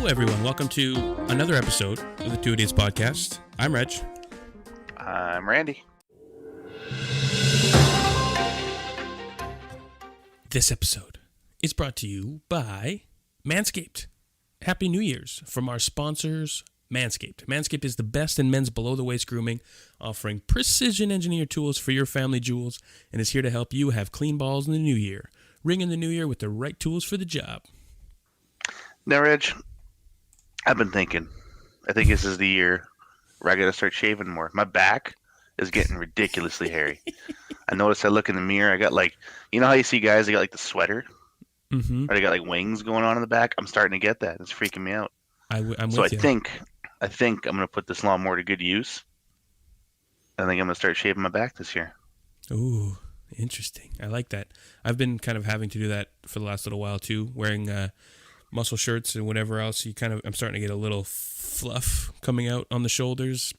Hello, everyone. Welcome to another episode of the Two Idiots Podcast. I'm Reg. I'm Randy. This episode is brought to you by Manscaped. Happy New Year's from our sponsors, Manscaped. Manscaped is the best in men's below-the-waist grooming, offering precision-engineered tools for your family jewels, and is here to help you have clean balls in the new year. Ring in the new year with the right tools for the job. Now, Reg, I've been thinking. I think this is the year where I got to start shaving more. My back is getting ridiculously hairy. I notice I look in the mirror. I got you know how you see guys, they got the sweater? Mm-hmm. Or they got wings going on in the back? I'm starting to get that. It's freaking me out. I'm so with I you. think I'm going to put this lawnmower to good use. I think I'm going to start shaving my back this year. Ooh, interesting. I like that. I've been kind of having to do that for the last little while too, wearing muscle shirts and whatever else. I'm starting to get a little fluff coming out on the shoulders,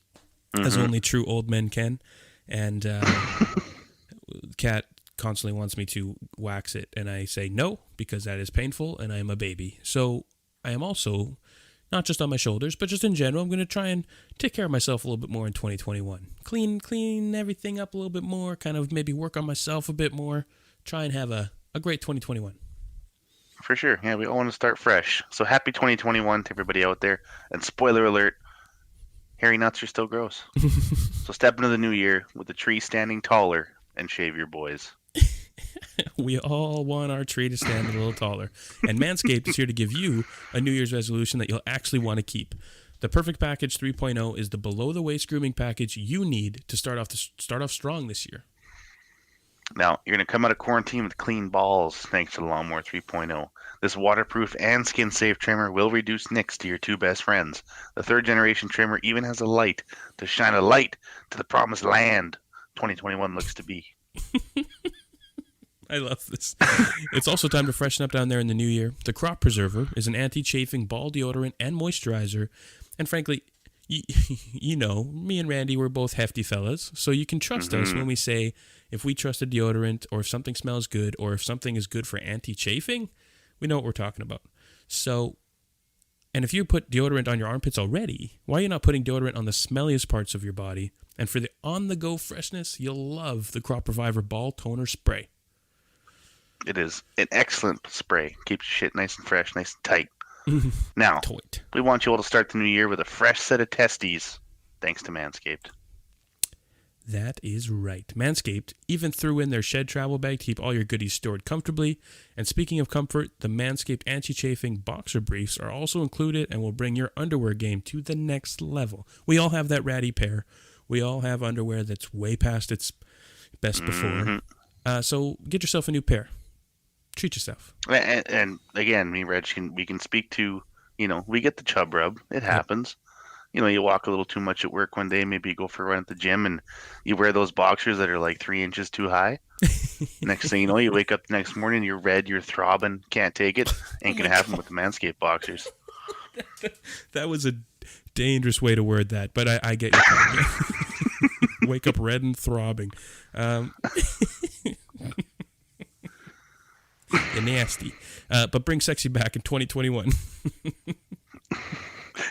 as only true old men can. And Kat constantly wants me to wax it, and I say no, because that is painful, and I am a baby. So I am also, not just on my shoulders, but just in general, I'm going to try and take care of myself a little bit more in 2021. Clean everything up a little bit more, kind of maybe work on myself a bit more, try and have a great 2021. For sure. Yeah, we all want to start fresh. So happy 2021 to everybody out there. And spoiler alert, hairy nuts are still gross. So step into the new year with the tree standing taller and shave your boys. We all want our tree to stand a little taller. And Manscaped is here to give you a New Year's resolution that you'll actually want to keep. The Perfect Package 3.0 is the below-the-waist grooming package you need to start off strong this year. Now, you're going to come out of quarantine with clean balls thanks to the Lawnmower 3.0. This waterproof and skin-safe trimmer will reduce nicks to your two best friends. The third-generation trimmer even has a light to shine a light to the promised land 2021 looks to be. I love this. It's also time to freshen up down there in the new year. The Crop Preserver is an anti-chafing ball deodorant and moisturizer. And frankly, you know, me and Randy, we're both hefty fellas, so you can trust us when we say if we trust a deodorant, or if something smells good, or if something is good for anti-chafing, we know what we're talking about. So, and if you put deodorant on your armpits already, why are you not putting deodorant on the smelliest parts of your body? And for the on-the-go freshness, you'll love the Crop Reviver Ball Toner Spray. It is an excellent spray. Keeps your shit nice and fresh, nice and tight. Now, we want you all to start the new year with a fresh set of testes, thanks to Manscaped. That is right. Manscaped even threw in their shed travel bag to keep all your goodies stored comfortably. And speaking of comfort, the Manscaped anti-chafing boxer briefs are also included and will bring your underwear game to the next level. We all have that ratty pair. We all have underwear that's way past its best before. So get yourself a new pair. Treat yourself. And again, me and Reg, we can speak to, we get the chub rub. It happens. You walk a little too much at work one day, maybe you go for a run at the gym, and you wear those boxers that are 3 inches too high. Next thing you know, you wake up the next morning, you're red, you're throbbing, can't take it. Ain't going to happen with the Manscaped boxers. That was a dangerous way to word that, but I get your point. Wake up red and throbbing. You're nasty. But bring sexy back in 2021.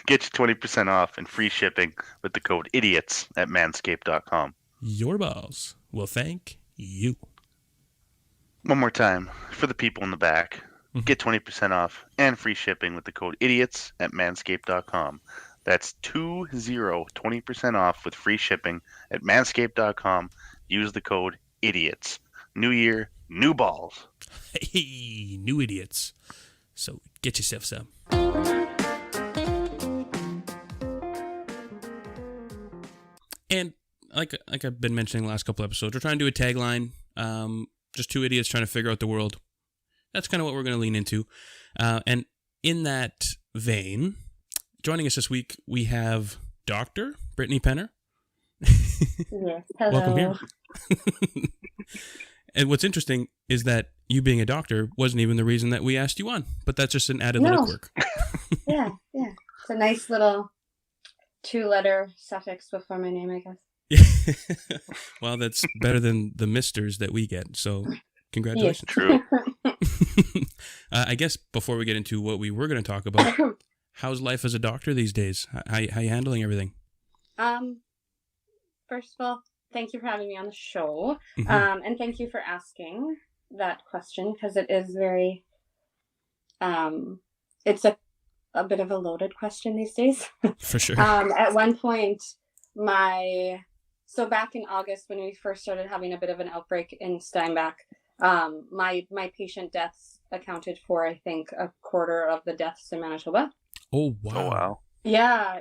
Get you 20% off and free shipping with the code IDIOTS at manscaped.com. Your balls will thank you. One more time, for the people in the back, get 20% off and free shipping with the code IDIOTS at manscaped.com. That's 20% off with free shipping at manscaped.com. Use the code IDIOTS. New year, new balls. Hey, new idiots. So get yourself some. And like I've been mentioning the last couple episodes, we're trying to do a tagline. Just two idiots trying to figure out the world. That's kind of what we're going to lean into. And in that vein, joining us this week, we have Dr. Brittany Penner. Yes, hello. Welcome here. And what's interesting is that you being a doctor wasn't even the reason that we asked you on, but that's just an added little quirk. Yeah. It's a nice little 2-letter suffix before my name, I guess. Well, that's better than the misters that we get, so congratulations. True. I guess before we get into what we were going to talk about, how's life as a doctor these days? How you handling everything? First of all, thank you for having me on the show. And thank you for asking that question, because it is very, it's a bit of a loaded question these days. For sure. At one point, so back in August when we first started having a bit of an outbreak in Steinbach, my patient deaths accounted for, I think, a quarter of the deaths in Manitoba. Oh, wow. Oh, wow. Yeah.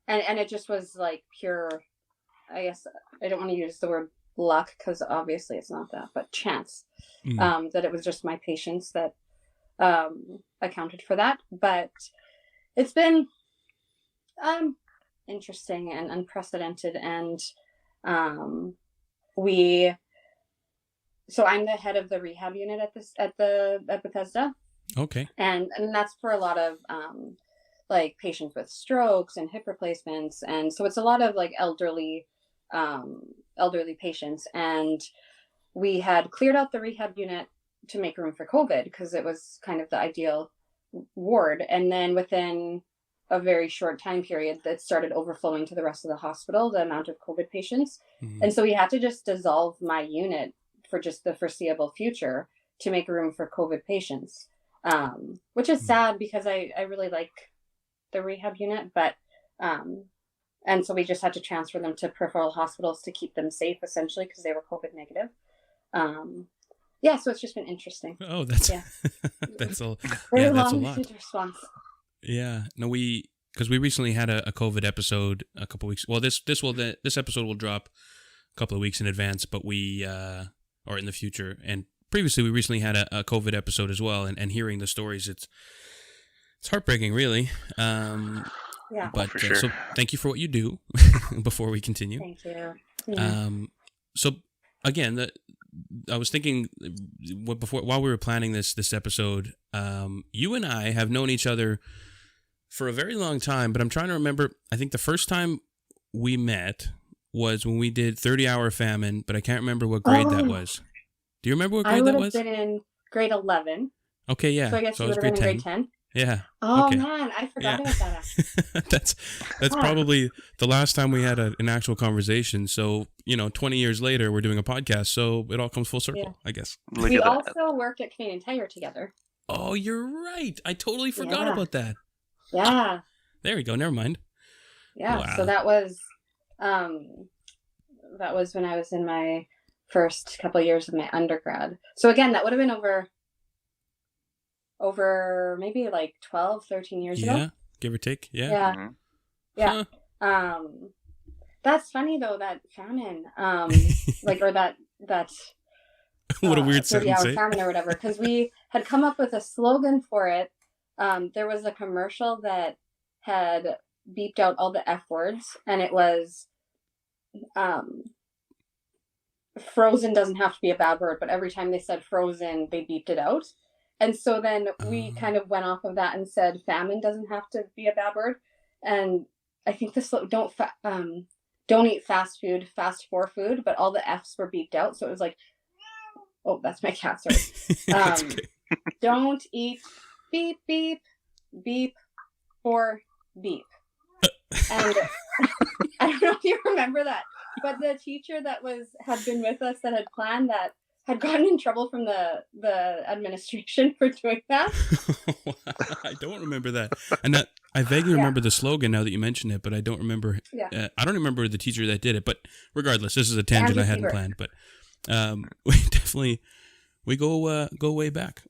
And it just was like pure, I guess, I don't want to use the word luck, because obviously it's not that, but chance, that it was just my patients that accounted for that. But it's been interesting and unprecedented, and so I'm the head of the rehab unit at Bethesda. Okay. And that's for a lot of like patients with strokes and hip replacements, and so it's a lot of like elderly patients. And we had cleared out the rehab unit to make room for COVID, because it was kind of the ideal ward. And then within a very short time period, that started overflowing to the rest of the hospital, the amount of COVID patients. And so we had to just dissolve my unit for just the foreseeable future to make room for COVID patients, which is sad, because I really like the rehab unit, but and so we just had to transfer them to peripheral hospitals to keep them safe, essentially, because they were COVID negative. So it's just been interesting. Oh, that's that's a very that's a long lot. response. Yeah, no, because we recently had a COVID episode a couple weeks. Well, this episode will drop a couple of weeks in advance, but or in the future. And previously, we recently had a COVID episode as well. And hearing the stories, it's heartbreaking, really. But for sure. So thank you for what you do. Before we continue, Thank you. Yeah. So again, I was thinking while we were planning this episode, you and I have known each other for a very long time, but I'm trying to remember. I think the first time we met was when we did 30-hour famine, but I can't remember what grade that was. Do you remember what grade that was? I would have been in grade 11. Okay, yeah. So I guess you would have been in grade 10. Yeah. Oh, okay. Man, I forgot about that. That's probably the last time we had an actual conversation. So, 20 years later, we're doing a podcast, so it all comes full circle, I guess. We also worked at Canadian Tire together. Oh, you're right. I totally forgot about that. Yeah. There we go. Never mind. Yeah. Wow. So that was when I was in my first couple of years of my undergrad. So again, that would have been over maybe like 12, 13 years ago. Yeah, give or take. Yeah. Yeah. Huh. That's funny though, that famine, or that what a weird 30-hour famine or whatever, because we had come up with a slogan for it. There was a commercial that had beeped out all the F words, and it was frozen doesn't have to be a bad word, but every time they said frozen, they beeped it out. And so then we kind of went off of that and said famine doesn't have to be a bad word. And I think don't eat fast food, fast for food, but all the F's were beeped out. So it was like, oh, that's my cat, sorry. Don't eat beep, beep, beep, for beep. And I don't know if you remember that, but the teacher that had been with us that had planned that had gotten in trouble from the administration for doing that. I don't remember that. And I vaguely remember the slogan now that you mention it, but I don't remember. Yeah. I don't remember the teacher that did it, but regardless, this is a tangent I hadn't planned, but we go way back.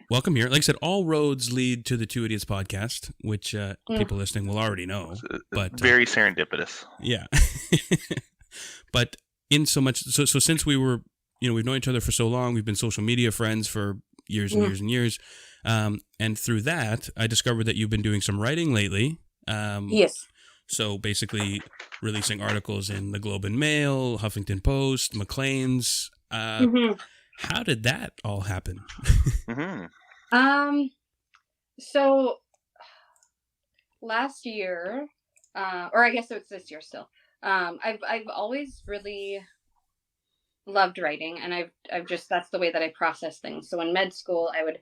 Welcome here. Like I said, all roads lead to the Two Idiots podcast, which people listening will already know. But very serendipitous. Yeah. But in so much, so since we were, we've known each other for so long, we've been social media friends for years and years and years. And through that, I discovered that you've been doing some writing lately. Yes. So basically releasing articles in the Globe and Mail, Huffington Post, Macleans. How did that all happen? So last year, or I guess it's this year still, I've always really loved writing, and I've just, that's the way that I process things. So in med school, I would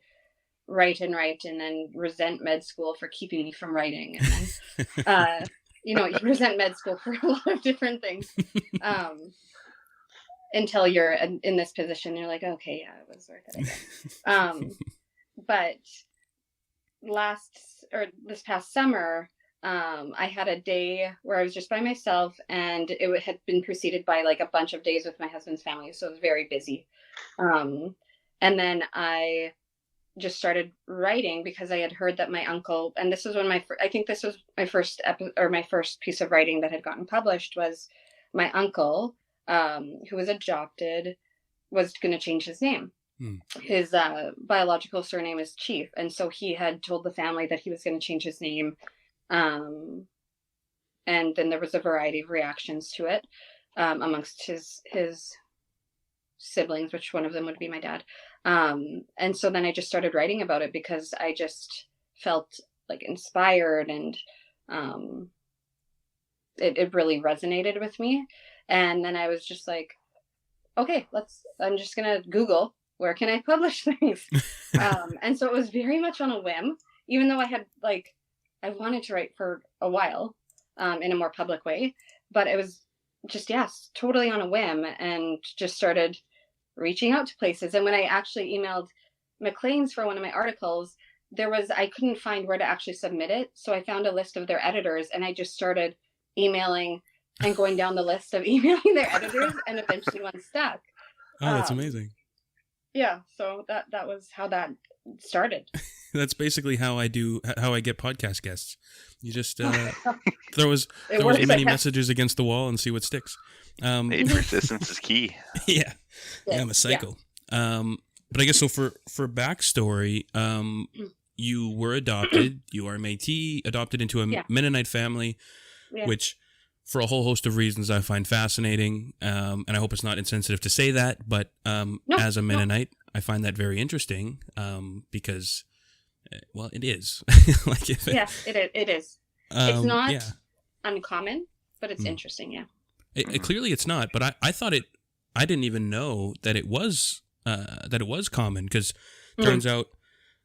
write, and then resent med school for keeping me from writing. And then, you resent med school for a lot of different things. Until you're in this position, you're like, okay, yeah, it was worth it, I guess. But this past summer, I had a day where I was just by myself, and it had been preceded by like a bunch of days with my husband's family. So it was very busy. And then I just started writing because I had heard that my uncle, and this was when I think this was my first my first piece of writing that had gotten published, was my uncle, who was adopted, was going to change his name. His biological surname is Chief, and so he had told the family that he was going to change his name. And then there was a variety of reactions to it amongst his siblings, which one of them would be my dad. And so then I just started writing about it because I just felt like inspired, and it really resonated with me. And then I was just like, okay, I'm just going to Google, where can I publish things? And so it was very much on a whim, even though I had I wanted to write for a while in a more public way, but it was just, yes, totally on a whim, and just started reaching out to places. And when I actually emailed Macleans for one of my articles, I couldn't find where to actually submit it. So I found a list of their editors, and I just started emailing and going down the list of emailing their editors, and eventually one stuck. Oh, that's amazing. Yeah, so that was how that started. That's basically how I get podcast guests. You just throw as many messages against the wall and see what sticks. Hey, persistence is key. Yeah, I'm a psycho. Yeah. But I guess so. For backstory, you were adopted. You are Métis, adopted into a Mennonite family, which, for a whole host of reasons, I find fascinating. And I hope it's not insensitive to say that, but as a Mennonite, I find that very interesting because, well, it is. It is. It's not uncommon, but it's interesting, yeah. Clearly it's not, but I thought I didn't even know that it was common, because turns out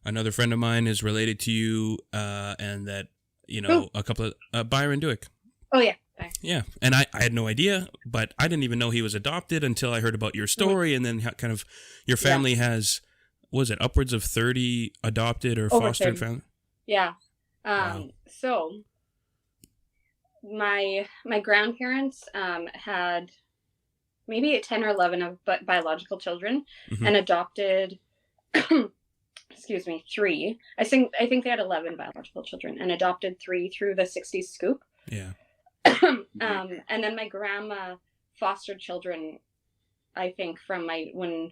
another friend of mine is related to you, and that, a couple of, Byron Duick. Oh, yeah. Yeah, and I had no idea, but I didn't even know he was adopted until I heard about your story, and then kind of your family has, was it upwards of 30 adopted or fostered family? Yeah. Wow. So my grandparents had maybe 10 or 11 of biological children, and adopted excuse me, 3. I think they had 11 biological children and adopted 3 through the 60s scoop. Yeah. And then my grandma fostered children, I think, from when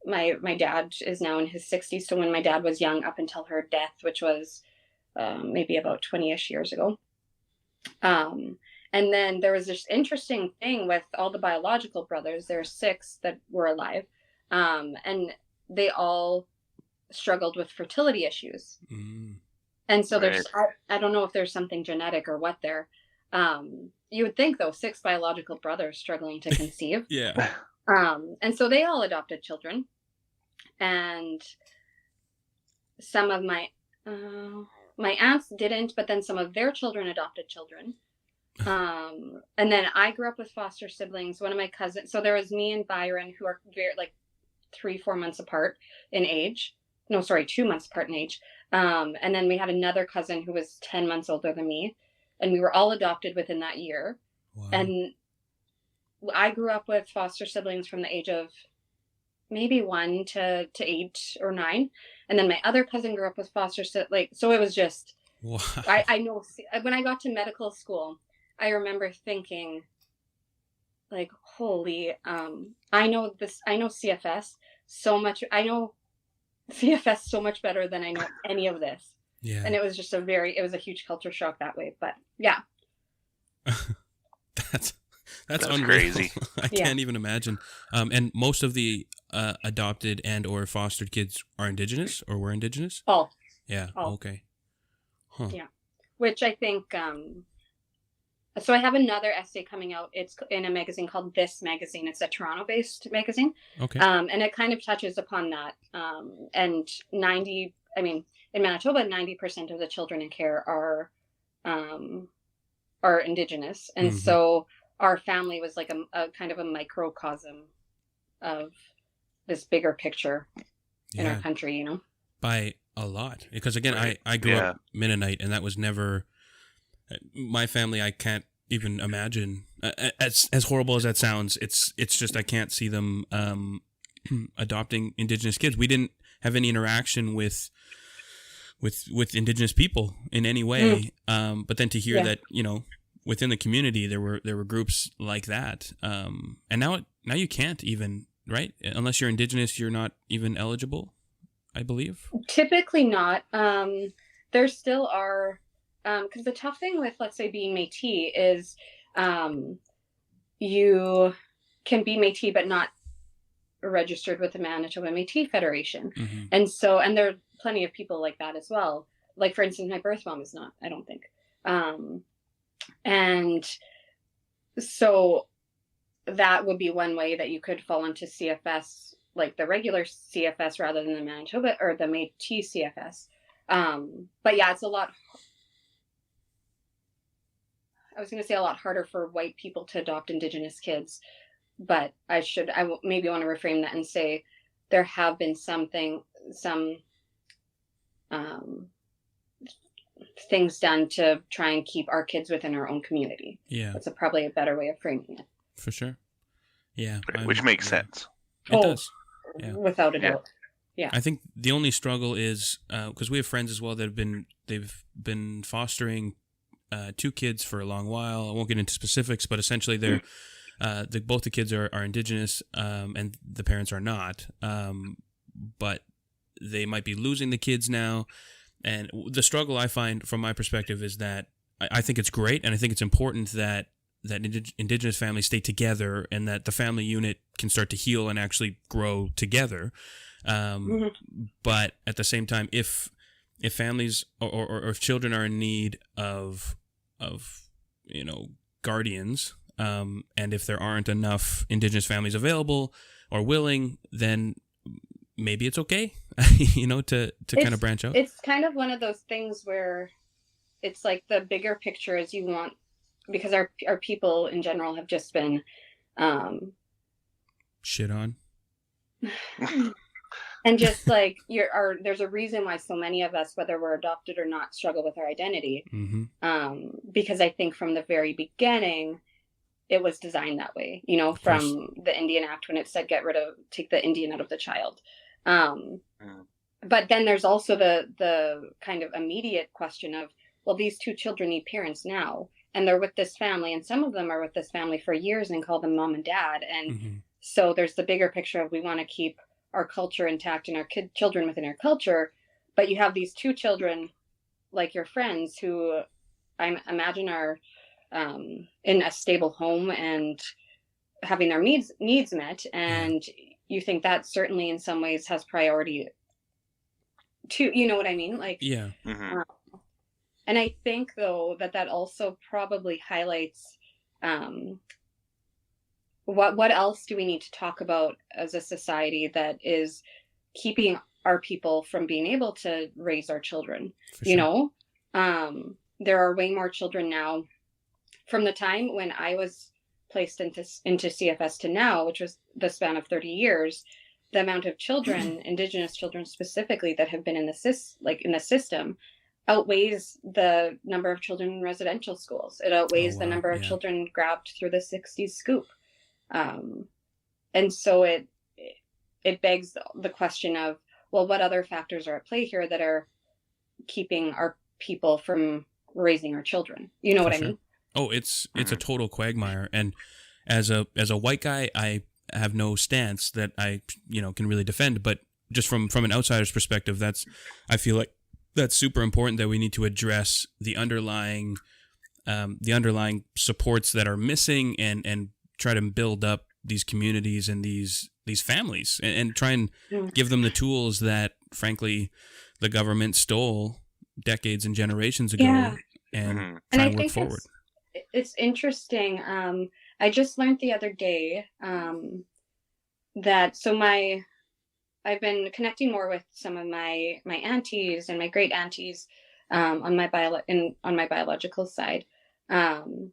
my dad is now in his 60s, so when my dad was young up until her death, which was maybe about 20-ish years ago. And then there was this interesting thing with all the biological brothers. There are 6 that were alive, and they all struggled with fertility issues. And so there's, I don't know if there's something genetic or what there. You would think, though, 6 biological brothers struggling to conceive. Yeah. And so they all adopted children, and some of my aunts didn't, but then some of their children adopted children. And then I grew up with foster siblings. One of my cousins, so there was me and Byron, who are very 3-4 months apart in age. No, sorry, 2 months apart in age. And then we had another cousin who was 10 months older than me. And we were all adopted within that year. Wow. And I grew up with foster siblings from the age of maybe 1 to 8 or 9. And then my other cousin grew up with foster siblings. So it was just, wow. I know, when I got to medical school, I remember thinking, holy, I know CFS so much. I know CFS so much better than I know any of this. Yeah. And it was just it was a huge culture shock that way. But yeah. That's unreal. Crazy. I can't even imagine. And most of the adopted and or fostered kids are Indigenous or were Indigenous? All. Yeah. All. Okay. Huh. Yeah. Which I think, so I have another essay coming out. It's in a magazine called This Magazine. It's a Toronto-based magazine. Okay. And it kind of touches upon that. And I mean, in Manitoba, 90% of the children in care are Indigenous. And so our family was like a kind of a microcosm of this bigger picture in our country, you know? By a lot. Because again, I grew up Mennonite, and that was never my family. I can't even imagine, as horrible as that sounds, it's just, I can't see them adopting Indigenous kids. We didn't have any interaction with Indigenous people in any way. But then to hear that, you know, within the community there were groups like that, and now you can't even, right? Unless you're Indigenous, you're not even eligible, I believe. Typically not. There still are, because the tough thing with, let's say, being Métis is you can be Métis but not registered with the Manitoba Métis Federation. And so, and there are plenty of people like that as well. Like, for instance, my birth mom is not, I don't think. And so that would be one way that you could fall into CFS, like the regular CFS rather than the Manitoba or the Métis CFS. But yeah, it's a lot harder for white people to adopt Indigenous kids. But I maybe want to reframe that and say there have been some things done to try and keep our kids within our own community. Yeah. That's probably a better way of framing it. For sure. Yeah. Which makes sense. It does. Yeah. Without a doubt. Yeah. I think the only struggle is, because we have friends as well that they've been fostering 2 kids for a long while. I won't get into specifics, but essentially they're, both the kids are Indigenous, and the parents are not. But they might be losing the kids now. And the struggle I find from my perspective is that I think it's great, and I think it's important that Indigenous families stay together and that the family unit can start to heal and actually grow together. But at the same time, if families or if children are in need of you know, guardians, and if there aren't enough Indigenous families available or willing, then maybe it's okay, you know, to kind of branch out. It's kind of one of those things where it's like the bigger picture is you want, because our people in general have just been shit on. And just like there's a reason why so many of us, whether we're adopted or not, struggle with our identity. Because I think from the very beginning, it was designed that way, you know, from the Indian Act when it said take the Indian out of the child. But then there's also the kind of immediate question of, well, these 2 children need parents now, and they're with this family, and some of them are with this family for years and call them mom and dad. And so there's the bigger picture of, we want to keep our culture intact and our children within our culture. But you have these 2 children, like your friends, who I imagine are in a stable home and having their needs met. And you think that certainly in some ways has priority to, you know what I mean? Like, yeah. And I think though that also probably highlights what else do we need to talk about as a society that is keeping our people from being able to raise our children. You know, there are way more children now from the time when I was placed into CFS to now, which was the span of 30 years. The amount of children, Indigenous children specifically, that have been in the system outweighs the number of children in residential schools. It outweighs the number of children grabbed through the 60s scoop. And so it begs the question of, well, what other factors are at play here that are keeping our people from raising our children? You know what I mean? Oh, it's a total quagmire. And as a white guy, I have no stance that I, can really defend, but just from an outsider's perspective, I feel like that's super important, that we need to address the underlying supports that are missing and try to build up these communities and these families and try and give them the tools that, frankly, the government stole decades and generations ago, and try and work forward. It's interesting. I just learned the other day that I've been connecting more with some of my aunties and my great aunties on my biological side, and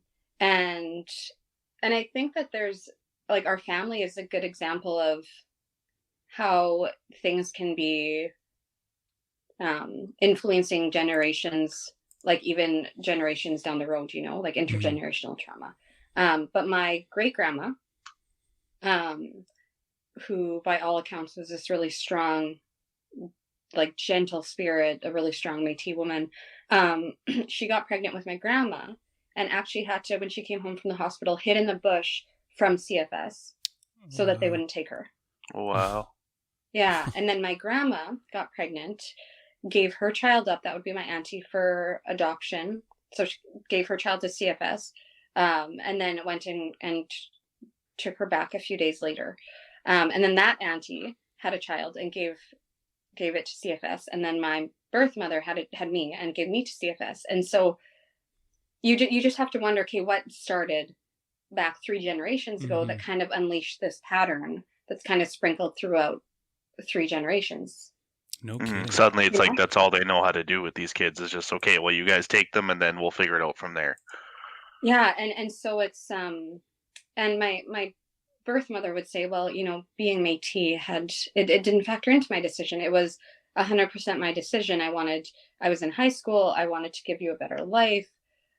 I think that there's like our family is a good example of how things can be influencing generations, like even generations down the road, you know, like intergenerational trauma. But my great grandma, who by all accounts was this really strong, like gentle spirit, a really strong Métis woman, she got pregnant with my grandma and actually had to, when she came home from the hospital, hid in the bush from CFS so that they wouldn't take her. Wow. Yeah. And then my grandma got pregnant, gave her child up, that would be my auntie, for adoption. So she gave her child to CFS, and then went in and took her back a few days later. And then that auntie had a child and gave it to CFS. And then my birth mother had me and gave me to CFS. And so you just have to wonder, okay, what started back 3 generations ago that kind of unleashed this pattern that's kind of sprinkled throughout 3 generations. No kidding. Suddenly it's like that's all they know how to do with these kids is just, okay, well, you guys take them and then we'll figure it out from there. Yeah. And so it's and my birth mother would say, well, you know, being Métis it didn't factor into my decision. It was 100% my decision. I was in high school. I wanted to give you a better life.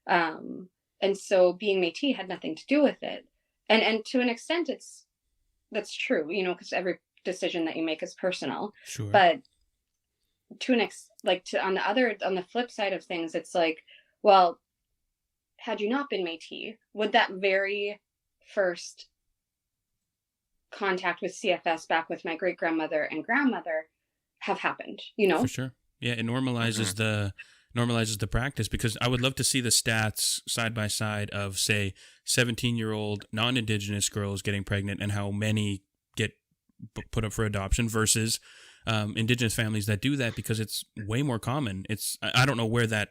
And so being Métis had nothing to do with it. And to an extent that's true, you know, because every decision that you make is personal. Sure. But on the flip side of things, it's like, well, had you not been Métis, would that very first contact with CFS back with my great grandmother and grandmother have happened, you know? For sure. Yeah, it normalizes the practice, because I would love to see the stats side by side of, say, 17-year-old non-Indigenous girls getting pregnant and how many get put up for adoption versus Indigenous families that do that, because it's way more common. I don't know where that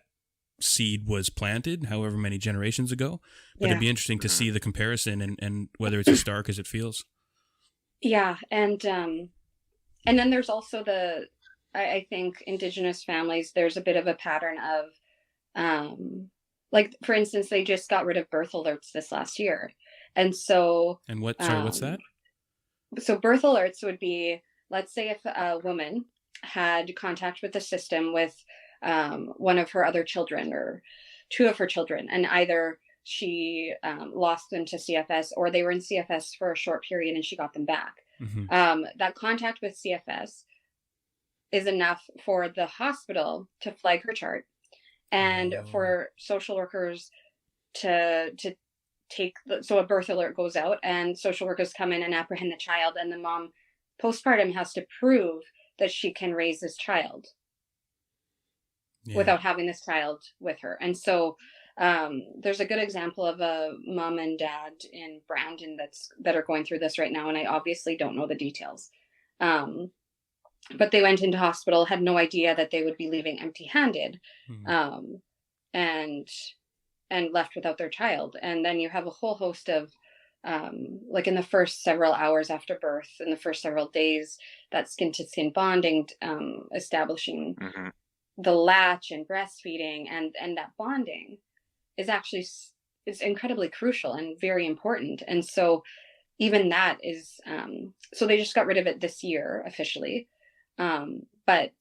seed was planted, however many generations ago, but it'd be interesting to see the comparison and whether it's as stark as it feels. Yeah, and then there's also I think Indigenous families, there's a bit of a pattern of, like, for instance, they just got rid of birth alerts this last year. And so... And what's that? So birth alerts would be, let's say if a woman had contact with the system with one of her other children or 2 of her children, and either she lost them to CFS or they were in CFS for a short period and she got them back. That contact with CFS is enough for the hospital to flag her chart and for social workers to take so a birth alert goes out and social workers come in and apprehend the child, and the mom postpartum has to prove that she can raise this child without having this child with her. And so there's a good example of a mom and dad in Brandon that are going through this right now, and I obviously don't know the details. But they went into hospital, had no idea that they would be leaving empty-handed, and left without their child. And then you have a whole host of, like in the first several hours after birth, in the first several days, that skin-to-skin bonding, establishing the latch and breastfeeding, and that bonding is incredibly crucial and very important. And so even that is, so they just got rid of it this year officially. But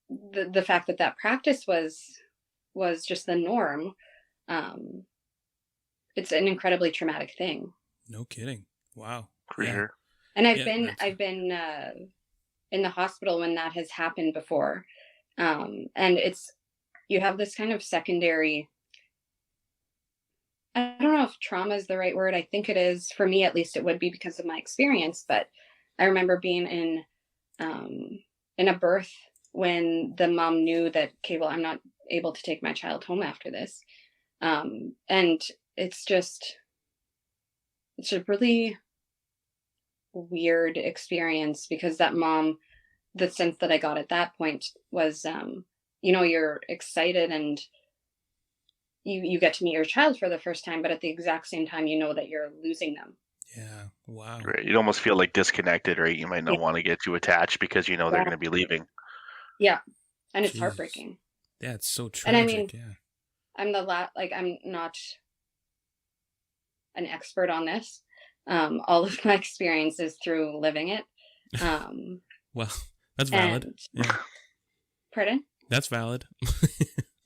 the fact that practice was just the norm, it's an incredibly traumatic thing. No kidding. Wow. Yeah. And I've been in the hospital when that has happened before. And you have this kind of secondary, I don't know if trauma is the right word. I think it is. For me, at least, it would be because of my experience. But I remember being in a birth when the mom knew that, okay, well, I'm not able to take my child home after this. And it's a really weird experience, because that mom, the sense that I got at that point was, you're excited and you get to meet your child for the first time, but at the exact same time, you know that you're losing them. Yeah. Wow. Right. You'd almost feel like disconnected, right? You might not want to get too attached because you know they're Yeah. going to be leaving. Yeah. And it's Jeez. heartbreaking. Yeah, it's so And I tragic. mean, Yeah. I'm not an expert on this. All of my experience is through living it. Well, that's valid. And Yeah. pardon? That's valid.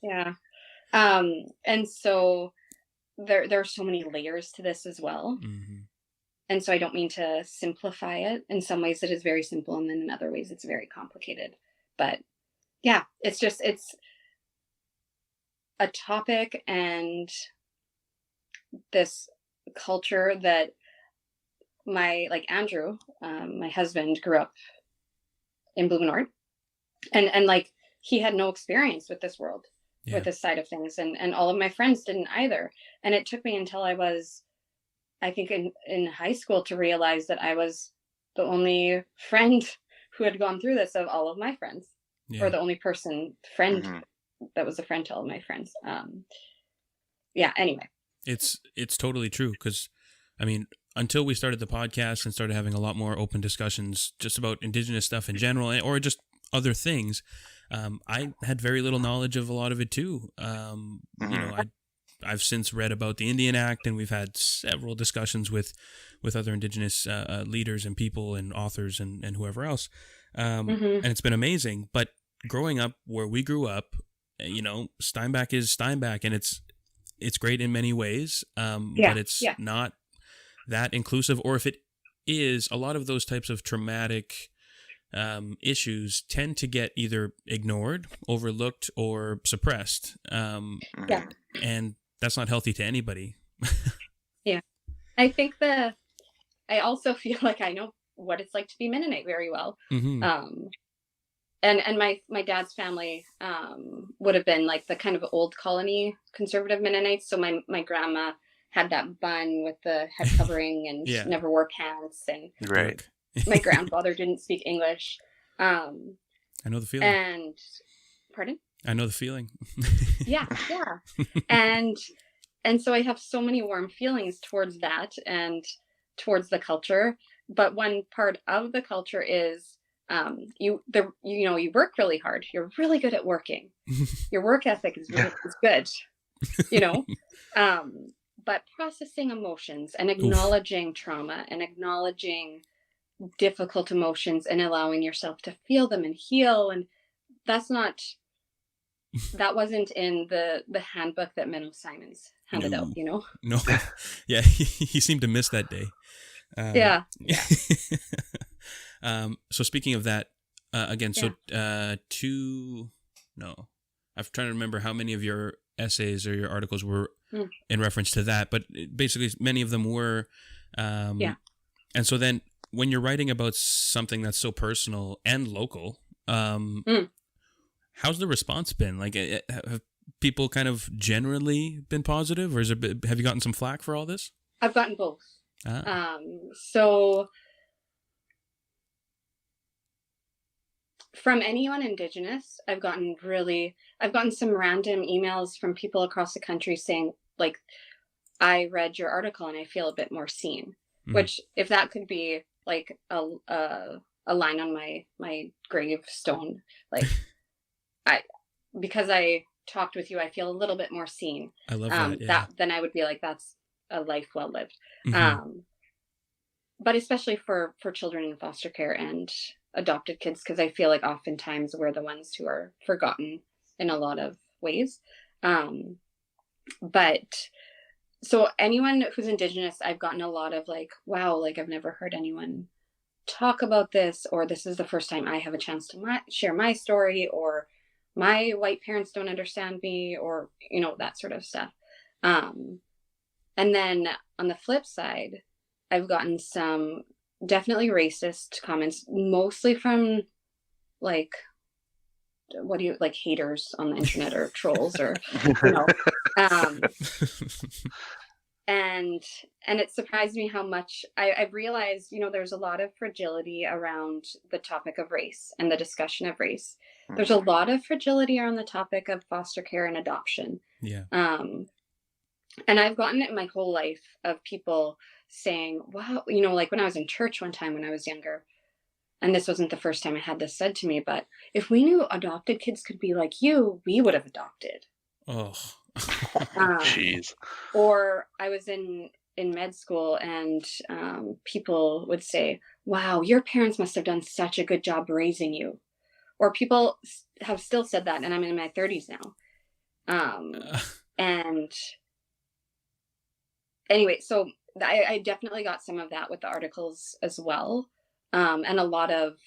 Yeah. And so there are so many layers to this as well. Mm-hmm. And so I don't mean to simplify it. In some ways it is very simple, and then in other ways it's very complicated. But yeah, it's a topic and this culture that Andrew, my husband, grew up in Blumenort, and like he had no experience with this world, with this side of things, and all of my friends didn't either. And it took me until I was, I think, in high school to realize that I was the only friend who had gone through this of all of my friends, or the only friend that was a friend to all of my friends. Yeah. Anyway, it's totally true, because I mean, until we started the podcast and started having a lot more open discussions just about Indigenous stuff in general, or just other things, I had very little knowledge of a lot of it too. You know, I've since read about the Indian Act, and we've had several discussions with other Indigenous leaders and people and authors and whoever else, and it's been amazing. But growing up where we grew up, you know, Steinbach is Steinbach, and it's great in many ways, but it's not that inclusive. Or if it is, a lot of those types of traumatic issues tend to get either ignored, overlooked, or suppressed. And that's not healthy to anybody. Yeah. I think I also feel like I know what it's like to be Mennonite very well. And my dad's family would have been like the kind of old colony conservative Mennonites. So my grandma had that bun with the head covering and never wore pants. And my grandfather didn't speak English. I know the feeling. And pardon? I know the feeling. Yeah. And so I have so many warm feelings towards that and towards the culture. But one part of the culture is you work really hard. You're really good at working. Your work ethic is good. You know, but processing emotions and acknowledging trauma and acknowledging difficult emotions and allowing yourself to feel them and heal, and that wasn't in the handbook that Menno Simons handed out, you know? No. Yeah, he seemed to miss that day. Yeah. So speaking of that, again, I'm trying to remember how many of your essays or your articles were in reference to that, but basically many of them were. And so then when you're writing about something that's so personal and local, how's the response been? Like, have people kind of generally been positive, or have you gotten some flack for all this? I've gotten both. So from anyone Indigenous, I've gotten some random emails from people across the country saying, like, I read your article and I feel a bit more seen. Which, if that could be like a line on my gravestone, like, because I talked with you, I feel a little bit more seen. I love that. Yeah. Then I would be like, that's a life well lived. But especially for children in foster care and adopted kids, because I feel like oftentimes we're the ones who are forgotten in a lot of ways. But so anyone who's Indigenous, I've gotten a lot of like, wow, like I've never heard anyone talk about this, or this is the first time I have a chance to share my story, or my white parents don't understand me, or, you know, that sort of stuff. And then on the flip side, I've gotten some definitely racist comments, mostly from like, what do you like, haters on the internet or trolls, or, you know, and it surprised me how much I've realized, you know, there's a lot of fragility around the topic of race and the discussion of race. There's a lot of fragility around the topic of foster care and adoption. Yeah. And I've gotten it my whole life of people saying, wow, you know, like when I was in church one time when I was younger, and this wasn't the first time I had this said to me, but if we knew adopted kids could be like you, we would have adopted. Oh. Jeez. Or I was in med school, and people would say, wow, your parents must have done such a good job raising you. Or people have still said that, and I'm in my 30s now. And anyway, so I definitely got some of that with the articles as well. And a lot of,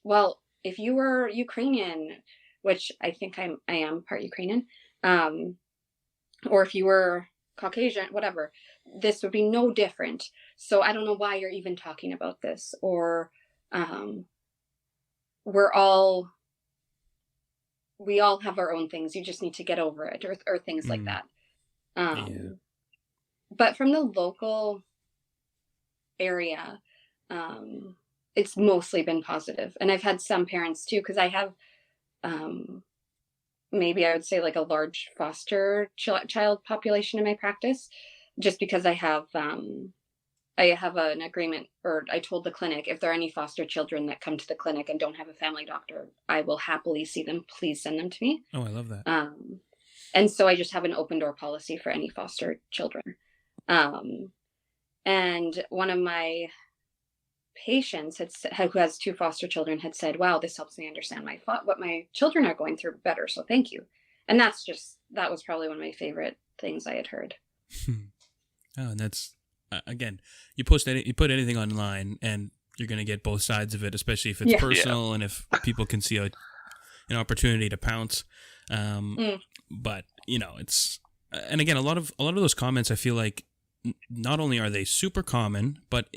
well, if you were Ukrainian, which I think I am part Ukrainian, or if you were Caucasian, whatever, this would be no different. So I don't know why you're even talking about this. Or we all have our own things. You just need to get over it, or things like that. But from the local area, it's mostly been positive. And I've had some parents too, because I have, maybe I would say like a large foster child population in my practice, just because I have an agreement, or I told the clinic, if there are any foster children that come to the clinic and don't have a family doctor, I will happily see them. Please send them to me. Oh, I love that. And so I just have an open door policy for any foster children. And one of my patients who has 2 foster children had said, wow, this helps me understand what my children are going through better. So thank you. And that was probably one of my favorite things I had heard. And that's, again, you put anything online and you're going to get both sides of it, especially if it's personal and if people can see an opportunity to pounce. But you know, it's, and again, a lot of those comments, I feel like not only are they super common, but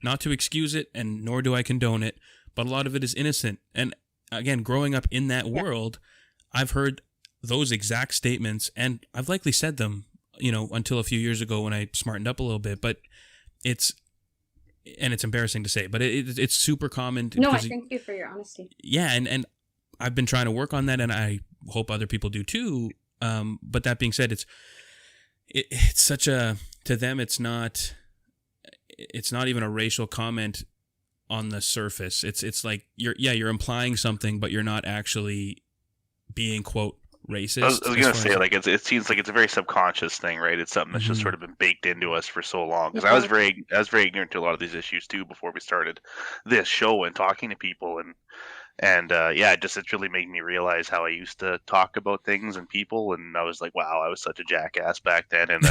not to excuse it, and nor do I condone it, but a lot of it is innocent. And again, growing up in that world, I've heard those exact statements, and I've likely said them, you know, until a few years ago when I smartened up a little bit. But it's embarrassing to say, but it's super common. No, I thank you for your honesty. Yeah, and I've been trying to work on that, and I hope other people do too. But that being said, it's such a, to them, it's not even a racial comment on the surface. It's like you're implying something, but you're not actually being, quote, racist. I was gonna say, like, it seems like it's a very subconscious thing, right? It's something that's just sort of been baked into us for so long. Because I was very ignorant to a lot of these issues too before we started this show and talking to people, and it really made me realize how I used to talk about things and people, and I was like, wow, I was such a jackass back then. And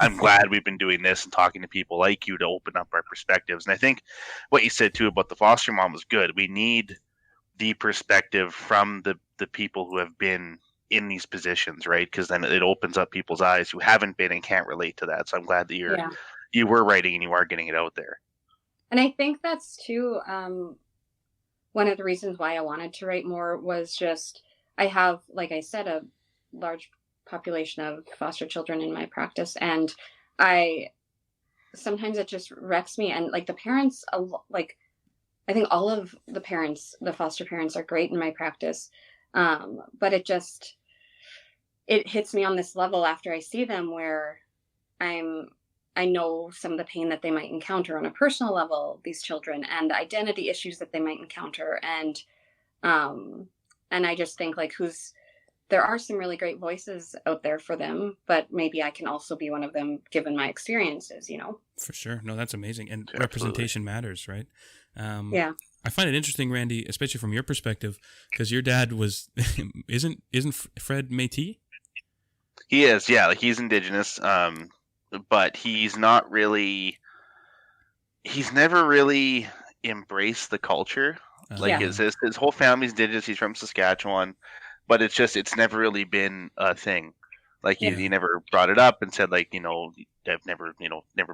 I'm glad we've been doing this and talking to people like you to open up our perspectives. And I think what you said too about the foster mom was good. We need the perspective from the people who have been in these positions, right? Because then it opens up people's eyes who haven't been and can't relate to that. So I'm glad that you were writing and you are getting it out there. And I think that's too, one of the reasons why I wanted to write more was just, I have, like I said, a large population of foster children in my practice. And sometimes it just wrecks me. And like the parents, like, I think all of the foster parents are great in my practice. But it hits me on this level after I see them where I know some of the pain that they might encounter on a personal level, these children, and the identity issues that they might encounter. And I just think like there are some really great voices out there for them, but maybe I can also be one of them given my experiences, you know? For sure. No, that's amazing. And Absolutely. Representation matters, right? Yeah. I find it interesting, Randy, especially from your perspective, because your dad isn't Fred Métis? He is, yeah. Like he's Indigenous, but he's not really. He's never really embraced the culture. Like his whole family's Indigenous. He's from Saskatchewan, but it's never really been a thing. Like he never brought it up and said like, you know, I've never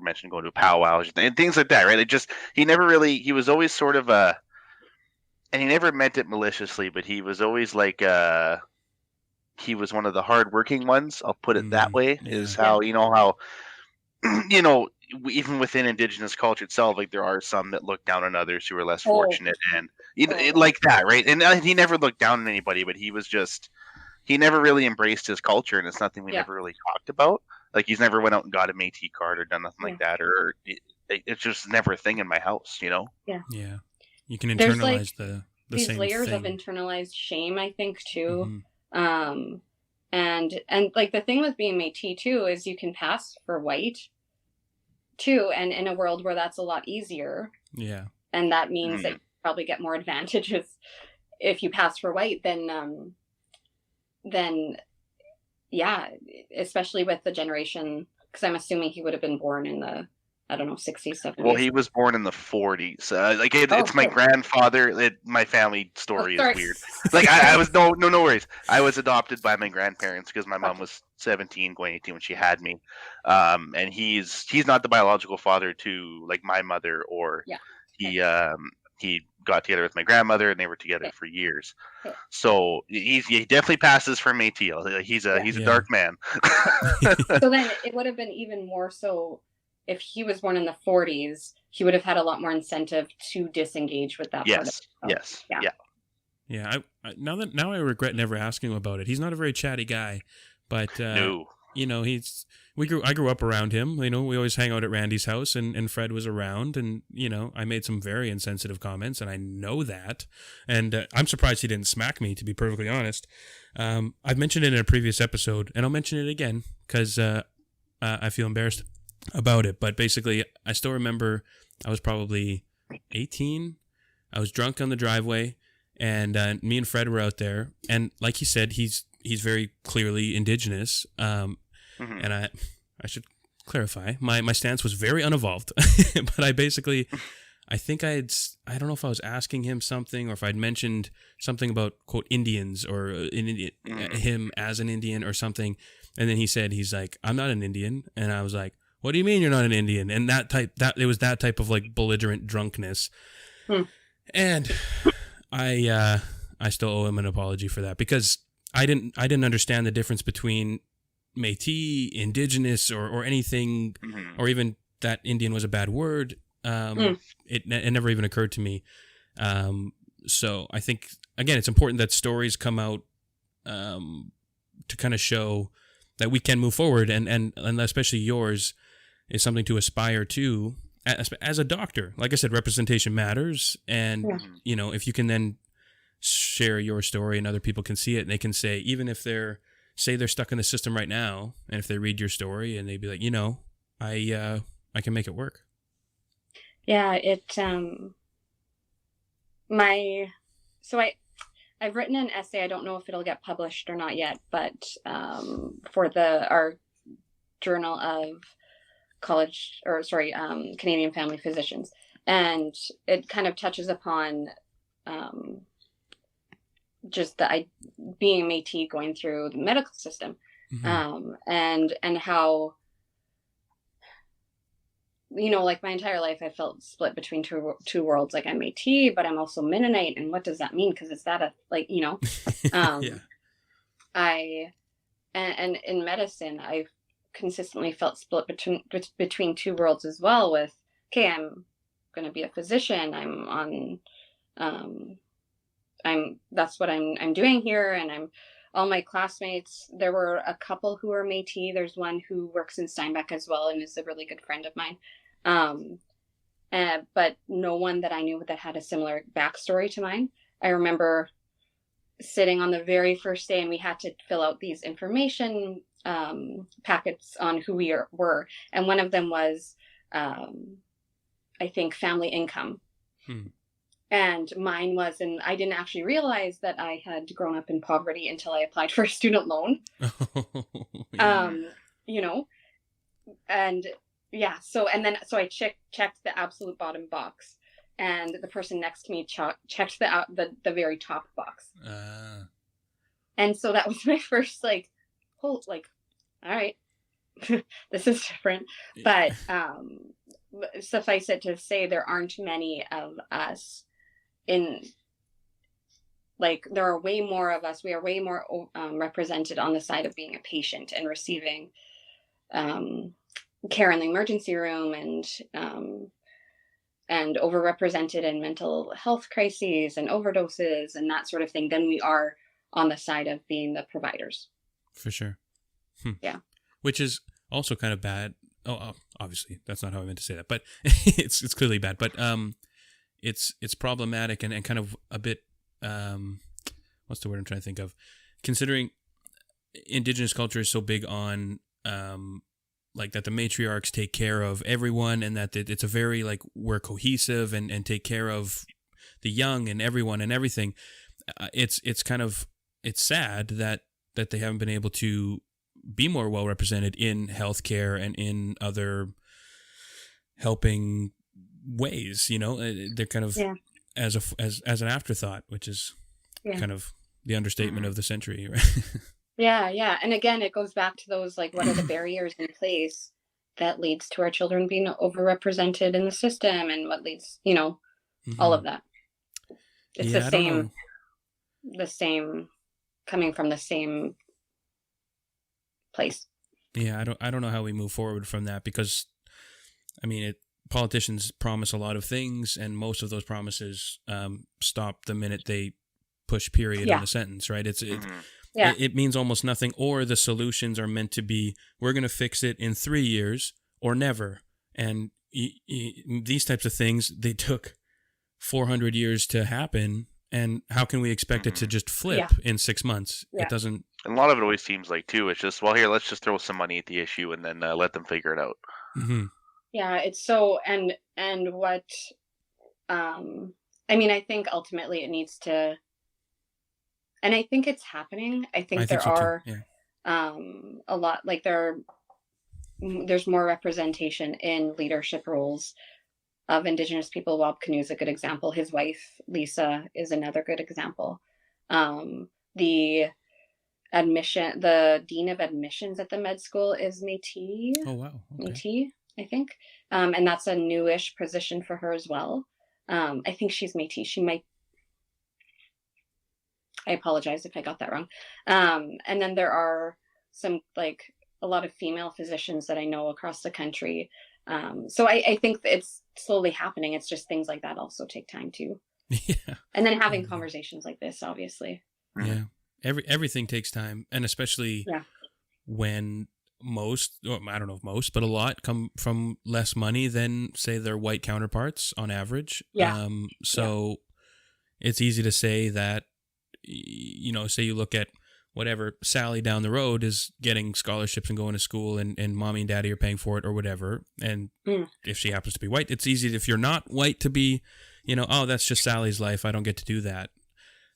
mentioned going to a powwow and things like that, right? He was always sort of and he never meant it maliciously, but he was always like, he was one of the hardworking ones. I'll put it that way. Is how you know even within Indigenous culture itself, like there are some that look down on others who are less fortunate, and like that, right? And he never looked down on anybody, but he never really embraced his culture, and it's nothing we never really talked about. Like he's never went out and got a Métis card or done nothing like that, or it's just never a thing in my house, you know. Yeah. Yeah. You can There's like internalize the these same layers of thing. internalized shame, I think, too. Mhm. And like the thing with being Métis too is you can pass for white too, and in a world where that's a lot easier, Yeah. and that means that Mhm. you probably get more advantages if you pass for white, then yeah, especially with the generation, because I'm assuming he would have been born in the, I don't know, 60s, Well, 70s. he was born in the 40s. Like Oh, it's my cool. grandfather. My family Oh, story is sorry. weird. Like I Sorry. was no worries. I was adopted by my grandparents because my mom Gotcha. was 17, going 18 when she had me. And he's not the biological father to like my mother, or Yeah. he got together with my grandmother and they were together Okay. for years. Okay. So he definitely passes for Métis. He's a Yeah. he's a Yeah. dark man. So then it would have been even more so if he was born in the 40s, he would have had a lot more incentive to disengage with that part of Yes. himself. Yes. Yeah. Yeah. Yeah, now I regret never asking him about it. He's not a very chatty guy, but No. you know, I grew up around him. You know, we always hang out at Randy's house, and Fred was around, and you know, I made some very insensitive comments, and I know that, and I'm surprised he didn't smack me. To be perfectly honest, I've mentioned it in a previous episode, and I'll mention it again because I feel embarrassed about it. But basically, I still remember I was probably 18. I was drunk on the driveway. And me and Fred were out there, and like he said, he's very clearly Indigenous. Mhm. And I should clarify, my stance was very unevolved, but I think I don't know if I was asking him something or if I'd mentioned something about quote Indians or him as an Indian or something, and then he's like, I'm not an Indian, and I was like, what do you mean you're not an Indian? And it was that type of like belligerent drunkenness, and I still owe him an apology for that because I didn't understand the difference between Métis, Indigenous, or anything, Mhm. or even that Indian was a bad word. It never even occurred to me. So I think again, it's important that stories come out to kind of show that we can move forward, and especially yours is something to aspire to. As a doctor, like I said, representation matters, and you know, if you can then share your story and other people can see it and they can say, even if they're stuck in the system right now, and if they read your story and they'd be like, you know, I can make it work. Yeah, I've written an essay. I don't know if it'll get published or not yet, but for our Journal of Canadian Family Physicians, and it kind of touches upon just being Métis going through the medical system, and how, you know, like my entire life I felt split between two worlds. Like I'm Métis, but I'm also Mennonite, and what does that mean? Because is that you know, yeah. And in medicine I've consistently felt split between two worlds as well. With, okay, I'm going to be a physician. That's what I'm doing here, and all my classmates. There were a couple who were Métis. There's one who works in Steinbeck as well and is a really good friend of mine. But no one that I knew that had a similar backstory to mine. I remember sitting on the very first day, and we had to fill out these information packets on who we were, and one of them was, I think, family income. And mine was, and I didn't actually realize that I had grown up in poverty until I applied for a student loan. You know, and yeah, so I checked the absolute bottom box, and the person next to me checked the very top box. And so that was my first all right, this is different. But suffice it to say, there aren't many of us there are way more of us. We are way more represented on the side of being a patient and receiving care in the emergency room, and overrepresented in mental health crises and overdoses and that sort of thing, than we are on the side of being the providers. For sure. Yeah. Which is also kind of bad obviously that's not how I meant to say that, but it's clearly bad. But it's problematic and kind of a bit what's the word I'm trying to think of? Considering Indigenous culture is so big on like that the matriarchs take care of everyone, and that it's a very like we're cohesive and take care of the young and everyone and everything. It's sad that they haven't been able to be more well represented in healthcare and in other helping ways. You know, they're kind of as an afterthought, which is kind of the understatement of the century, right? Yeah. And again, it goes back to those, like, what are the barriers in place that leads to our children being overrepresented in the system, and what leads, all of that. It's the same coming from the same place. Yeah, I don't know how we move forward from that, because I mean, politicians promise a lot of things, and most of those promises stop the minute they push period on the sentence, right? It means almost nothing, or the solutions are meant to be, we're going to fix it in 3 years or never. And these types of things, they took 400 years to happen. And how can we expect it to just flip in 6 months? Yeah. It doesn't. And a lot of it always seems like, too, it's just, well, here, let's just throw some money at the issue and then let them figure it out. Mm-hmm. Yeah, it's so, and what, I mean, I think ultimately it needs to, and I think it's happening. I think there are a lot, like there's more representation in leadership roles of Indigenous people. Bob Canu's a good example. His wife, Lisa, is another good example. The dean of admissions at the med school is Métis. Oh, wow. Okay. Métis, I think. And that's a newish position for her as well. I think she's Métis. She might, I apologize if I got that wrong. And then there are some, like, a lot of female physicians that I know across the country. So I think it's slowly happening. It's just things like that also take time too. Yeah. And then having conversations like this, obviously. Yeah. Everything takes time. And especially when most, or I don't know if most, but a lot come from less money than, say, their white counterparts on average. Yeah. So it's easy to say that, say you look at whatever, Sally down the road is getting scholarships and going to school, and mommy and daddy are paying for it or whatever. And if she happens to be white, it's easy if you're not white to be, oh, that's just Sally's life. I don't get to do that.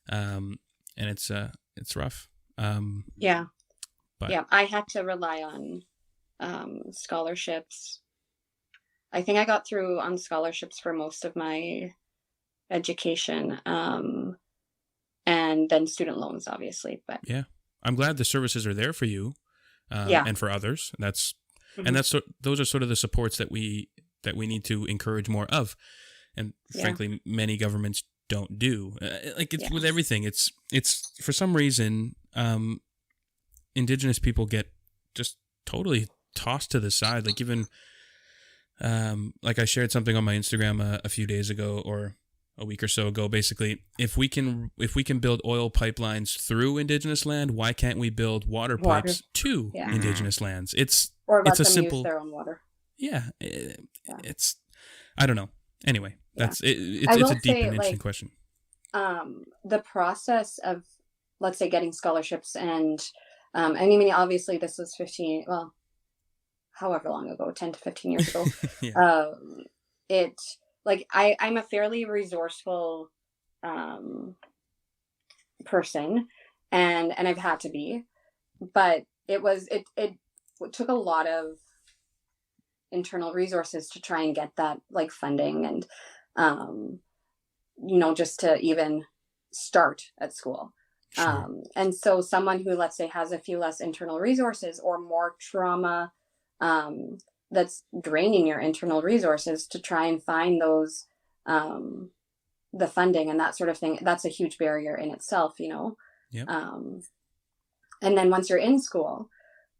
And it's rough. But I had to rely on scholarships. I think I got through on scholarships for most of my education. And then student loans, obviously. But yeah, I'm glad the services are there for you, and for others. Those are sort of the supports that we need to encourage more of, and frankly, many governments don't do. With everything, it's for some reason, Indigenous people get just totally tossed to the side. Like, even, like, I shared something on my Instagram a few days ago, or a week or so ago, basically, if we can build oil pipelines through Indigenous land, why can't we build water pipes to Indigenous lands? It's a simple, use their own water. Yeah, it's, I don't know. Anyway, that's it. It's a deep and interesting question. The process of, let's say, getting scholarships, and I mean, obviously, this was however long ago, 10 to 15 years ago. I'm a fairly resourceful person, and I've had to be, but it took a lot of internal resources to try and get that, like, funding and just to even start at school. Sure. And so someone who, let's say, has a few less internal resources or more trauma, that's draining your internal resources to try and find those, the funding and that sort of thing. That's a huge barrier in itself, Yep. And then once you're in school,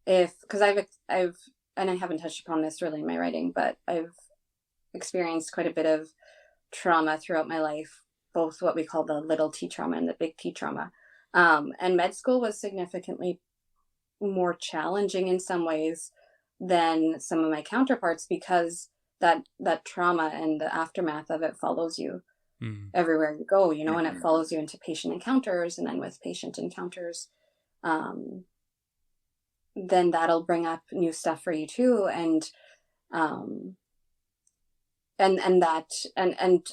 because I've, and I haven't touched upon this really in my writing, but I've experienced quite a bit of trauma throughout my life, both what we call the little T trauma and the big T trauma. And med school was significantly more challenging in some ways than some of my counterparts, because that trauma and the aftermath of it follows you everywhere you go, you know, and it follows you into patient encounters, and then with patient encounters, then that'll bring up new stuff for you too. And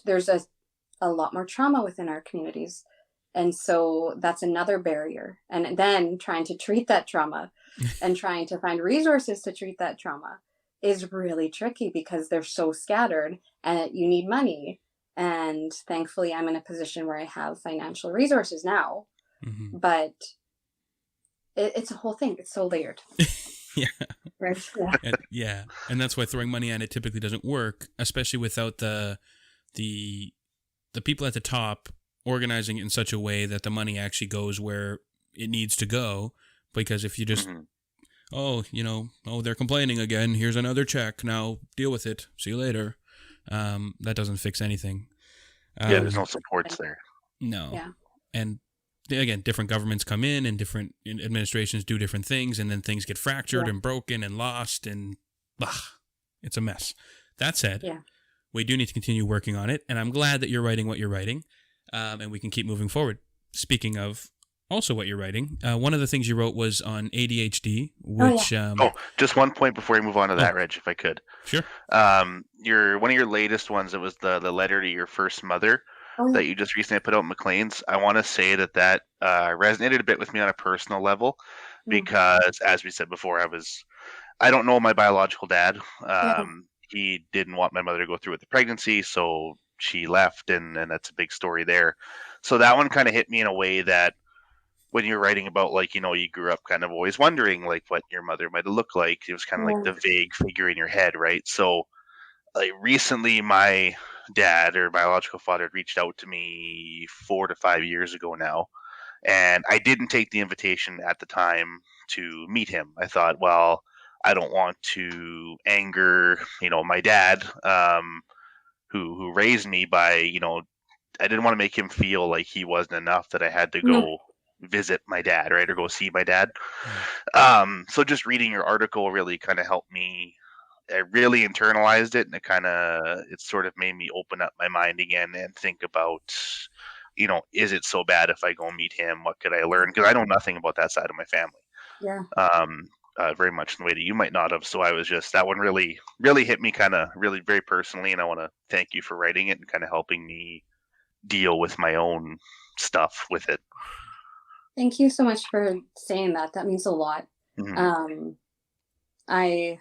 there's a lot more trauma within our communities. And so that's another barrier. And then trying to treat that trauma and trying to find resources to treat that trauma is really tricky, because they're so scattered and you need money. And thankfully I'm in a position where I have financial resources now, but it's a whole thing. It's so layered. Yeah. Right. Yeah. And that's why throwing money at it typically doesn't work, especially without the people at the top organizing it in such a way that the money actually goes where it needs to go. Because if you just, they're complaining again, here's another check, now deal with it, see you later. That doesn't fix anything. There's no supports there. No. Yeah. And again, different governments come in and different administrations do different things, and then things get fractured and broken and lost, and it's a mess. That said, we do need to continue working on it, and I'm glad that you're writing what you're writing, and we can keep moving forward. Speaking of also what you're writing, one of the things you wrote was on ADHD, which... just one point before we move on to that, Reg, if I could. Sure. One of your latest ones, it was the letter to your first mother that you just recently put out in Macleans. I want to say that resonated a bit with me on a personal level, because as we said before, I don't know my biological dad. He didn't want my mother to go through with the pregnancy, so she left, and that's a big story there. So that one kind of hit me in a way that when you're writing about, like, you know, you grew up kind of always wondering like what your mother might have looked like. It was kind of like the vague figure in your head, right? So like recently my dad or biological father had reached out to me 4 to 5 years ago now, and I didn't take the invitation at the time to meet him. I thought, well, I don't want to anger, you know, my dad, who raised me by, you know, I didn't want to make him feel like he wasn't enough, that I had to go visit my dad, right, or go see my dad. So just reading your article really kind of helped me. I really internalized it, and it sort of made me open up my mind again and think about, you know, is it so bad if I go meet him? What could I learn? Because I know nothing about that side of my family. Yeah. Very much in the way that you might not have. So I was just, that one really, really hit me kind of really very personally, and I want to thank you for writing it and kind of helping me deal with my own stuff with it. Thank you so much for saying that. That means a lot. I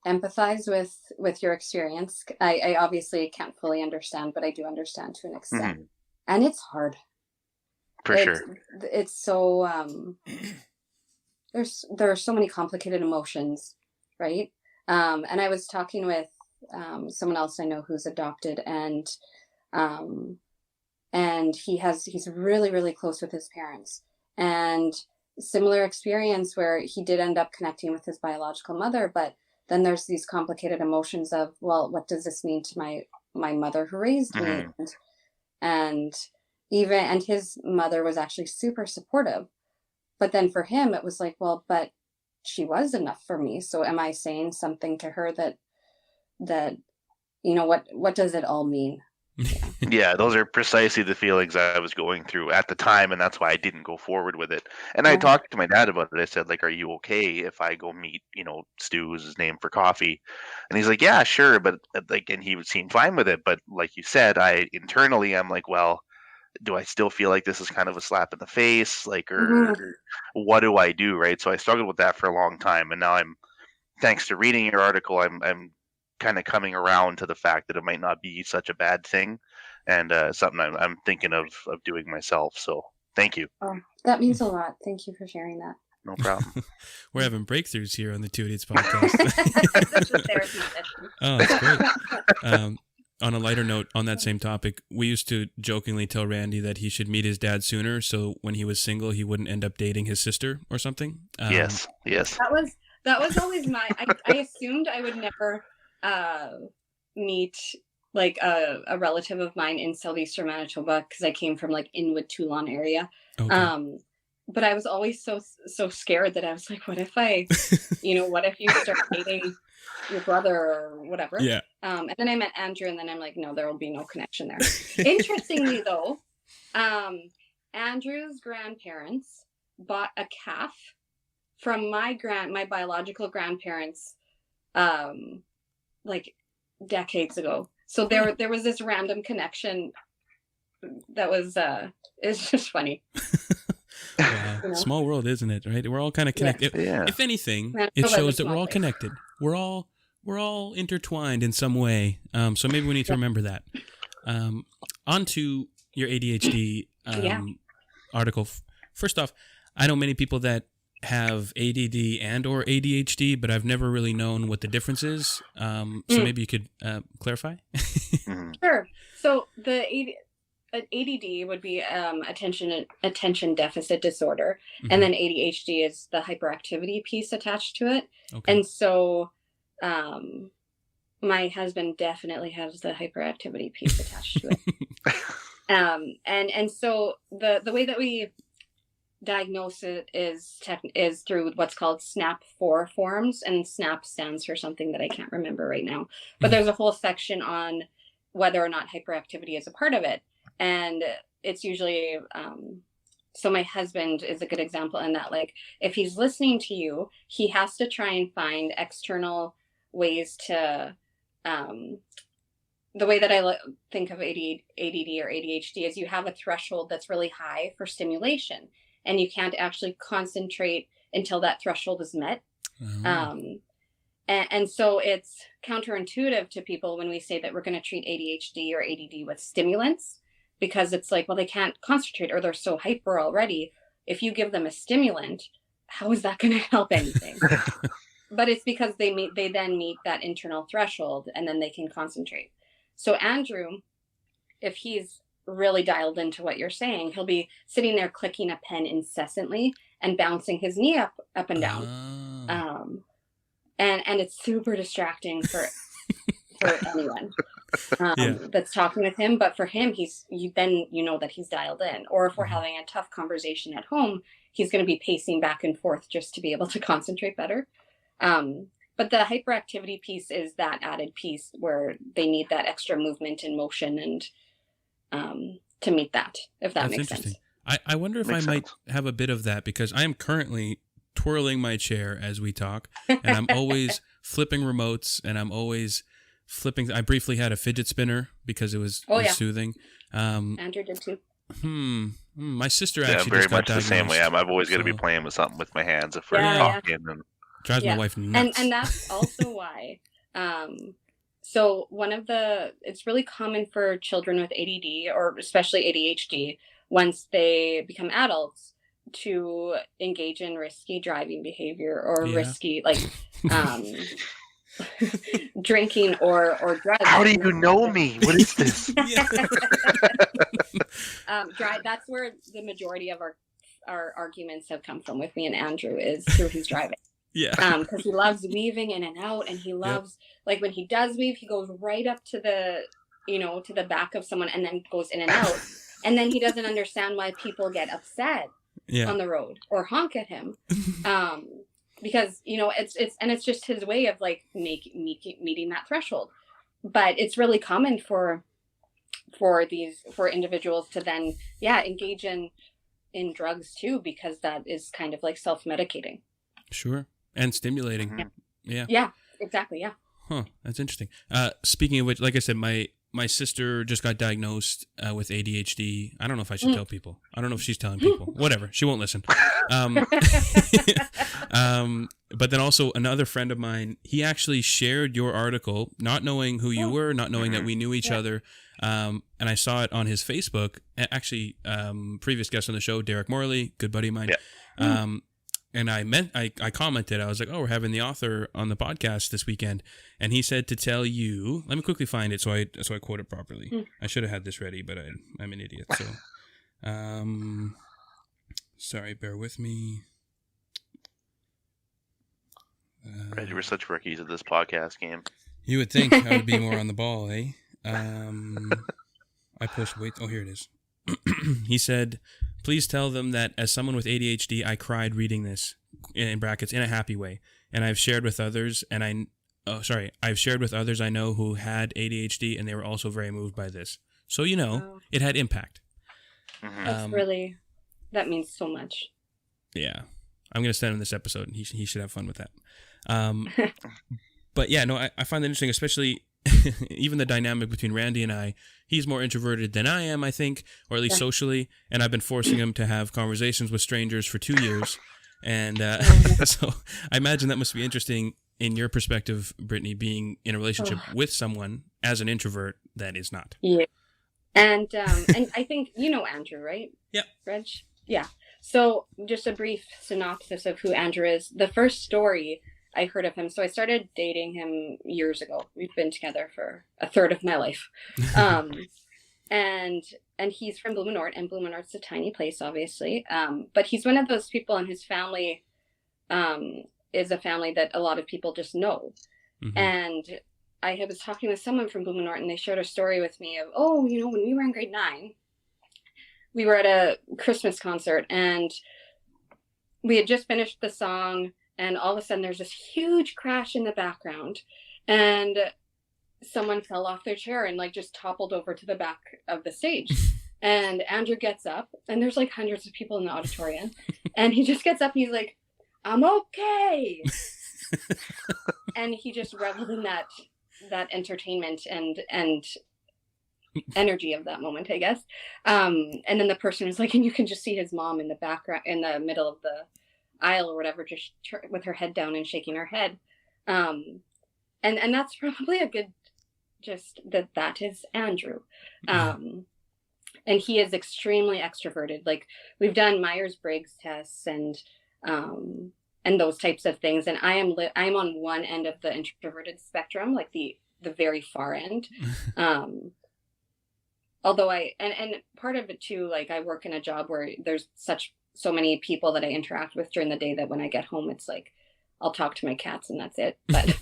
empathize with your experience. I obviously can't fully understand, but I do understand to an extent. And it's hard. For sure. It's so there are so many complicated emotions, right? And I was talking with someone else I know who's adopted, and he's really, really close with his parents, and similar experience where he did end up connecting with his biological mother, but then there's these complicated emotions of, well, what does this mean to my mother who raised me? And his mother was actually super supportive. But then for him, it was like, well, but she was enough for me. So am I saying something to her that, you know, what does it all mean? Yeah, those are precisely the feelings I was going through at the time, and that's why I didn't go forward with it. And I talked to my dad about it. I said, like, are you okay if I go meet, you know, Stu is his name, for coffee? And he's like, yeah, sure. But like, and he would seem fine with it. But like you said, I'm like, well, do I still feel like this is kind of a slap in the face? Like, or what do I do? Right. So I struggled with that for a long time. And now thanks to reading your article, I'm kind of coming around to the fact that it might not be such a bad thing, and something I'm thinking of doing myself. So thank you. Oh, that means a lot. Thank you for sharing that. No problem. We're having breakthroughs here on the Two Idiots podcast. Oh, that's great. On a lighter note, on that same topic, we used to jokingly tell Randy that he should meet his dad sooner, so when he was single, he wouldn't end up dating his sister or something. Yes. That was always I assumed I would never meet like a relative of mine in southeastern Manitoba, because I came from like Inwood, Toulon area. Okay. but I was always so scared that I was like, what if what if you start dating your brother or whatever? Yeah. And then I met Andrew, and then I'm like, no, there will be no connection there. Interestingly, though, Andrew's grandparents bought a calf from my biological grandparents, like decades ago. So there was this random connection that was it's just funny. Wow. Small world, isn't it? Right? We're all kind of connected. Yeah. If anything, it shows that we're all connected. We're all intertwined in some way. So maybe we need to remember that. On to your ADHD article. First off, I know many people that have ADD and or ADHD, but I've never really known what the difference is. So maybe you could clarify. Sure. So the ADD would be attention deficit disorder, and then ADHD is the hyperactivity piece attached to it. Okay. And so my husband definitely has the hyperactivity piece attached to it. And so the way that we diagnose it is through what's called SNAP-4 forms, and SNAP stands for something that I can't remember right now. But there's a whole section on whether or not hyperactivity is a part of it. And it's usually, so my husband is a good example in that, like, if he's listening to you, he has to try and find external ways to, the way that I think of ADD or ADHD is you have a threshold that's really high for stimulation, and you can't actually concentrate until that threshold is met. And so it's counterintuitive to people when we say that we're going to treat ADHD or ADD with stimulants, because it's like, well, they can't concentrate or they're so hyper already. If you give them a stimulant, how is that going to help anything? But it's because they then meet that internal threshold, and then they can concentrate. So Andrew, if he's really dialed into what you're saying, he'll be sitting there clicking a pen incessantly and bouncing his knee up and down. And it's super distracting for anyone that's talking with him. But for him, then you know that he's dialed in. Or if we're having a tough conversation at home, he's going to be pacing back and forth just to be able to concentrate better. But the hyperactivity piece is that added piece where they need that extra movement and motion and to meet that, if that makes sense. I wonder if I might have a bit of that, because I am currently twirling my chair as we talk, and I'm always flipping remotes, and I'm always flipping. I briefly had a fidget spinner because it was soothing. Andrew did too. My sister actually very just got much diagnosed, the same way. I'm always going to be playing with something with my hands if we're talking. And drives my wife nuts. And that's also why. So it's really common for children with ADD, or especially ADHD, once they become adults, to engage in risky driving behavior or risky, like, drinking or drugs. How do you know me? What is this? That's where the majority of our arguments have come from with me and Andrew, is through his driving. Because he loves weaving in and out, and he loves, like, when he does weave, he goes right up to the back of someone and then goes in and out. And then he doesn't understand why people get upset on the road or honk at him. Because, it's just his way of, like, meeting that threshold. But it's really common for individuals to then, engage in drugs too, because that is kind of like self-medicating. Sure. And stimulating. Yeah, exactly. Yeah. Huh. That's interesting. Speaking of which, like I said, my sister just got diagnosed with ADHD. I don't know if I should tell people. I don't know if she's telling people. Whatever. She won't listen. But then also another friend of mine, he actually shared your article, not knowing who you were, not knowing that we knew each other. And I saw it on his Facebook. Actually, previous guest on the show, Derek Morley, good buddy of mine. Yeah. And I commented, I was like, we're having the author on the podcast this weekend. And he said to tell you, let me quickly find it so I quote it properly. I should have had this ready, but I'm an idiot. So, sorry, bear with me. Reggie, we're such rookies at this podcast game. You would think I would be more on the ball, eh? I pushed wait. Oh, here it is. He said, Please tell them that as someone with ADHD, I cried reading this, in brackets, in a happy way. And I've shared with others, I've shared with others I know who had ADHD, and they were also very moved by this. So, it had impact. That's that means so much. Yeah. I'm going to send him this episode, and he should have fun with that. But yeah, no, I find that interesting, especially even the dynamic between Randy and I. He's more introverted than I am, I think, or at least socially, and I've been forcing him to have conversations with strangers for 2 years. And so I imagine that must be interesting in your perspective, Brittany, being in a relationship with someone as an introvert that is not. Yeah. And I think Andrew, right? Yep. Reg? Yeah. So just a brief synopsis of who Andrew is. The first story I heard of him, so I started dating him years ago. We've been together for a third of my life. And he's from Blumenort, and Blumenort's a tiny place, obviously. But he's one of those people, and his family is a family that a lot of people just know. Mm-hmm. And I was talking with someone from Blumenort, and they shared a story with me of, when we were in grade 9, we were at a Christmas concert, and we had just finished the song, and all of a sudden there's this huge crash in the background, and someone fell off their chair and just toppled over to the back of the stage. And Andrew gets up, and there's hundreds of people in the auditorium, and he just gets up and he's like, "I'm okay." And he just reveled in that entertainment and energy of that moment, I guess. And then the person was like, and you can just see his mom in the background, in the middle of the aisle or whatever, just with her head down and shaking her head. And that's probably a good, just that is Andrew. And he is extremely extroverted. We've done Myers-Briggs tests and those types of things. And I'm on one end of the introverted spectrum, the very far end. Although and part of it too, I work in a job where there's so many people that I interact with during the day that when I get home, it's I'll talk to my cats and that's it. But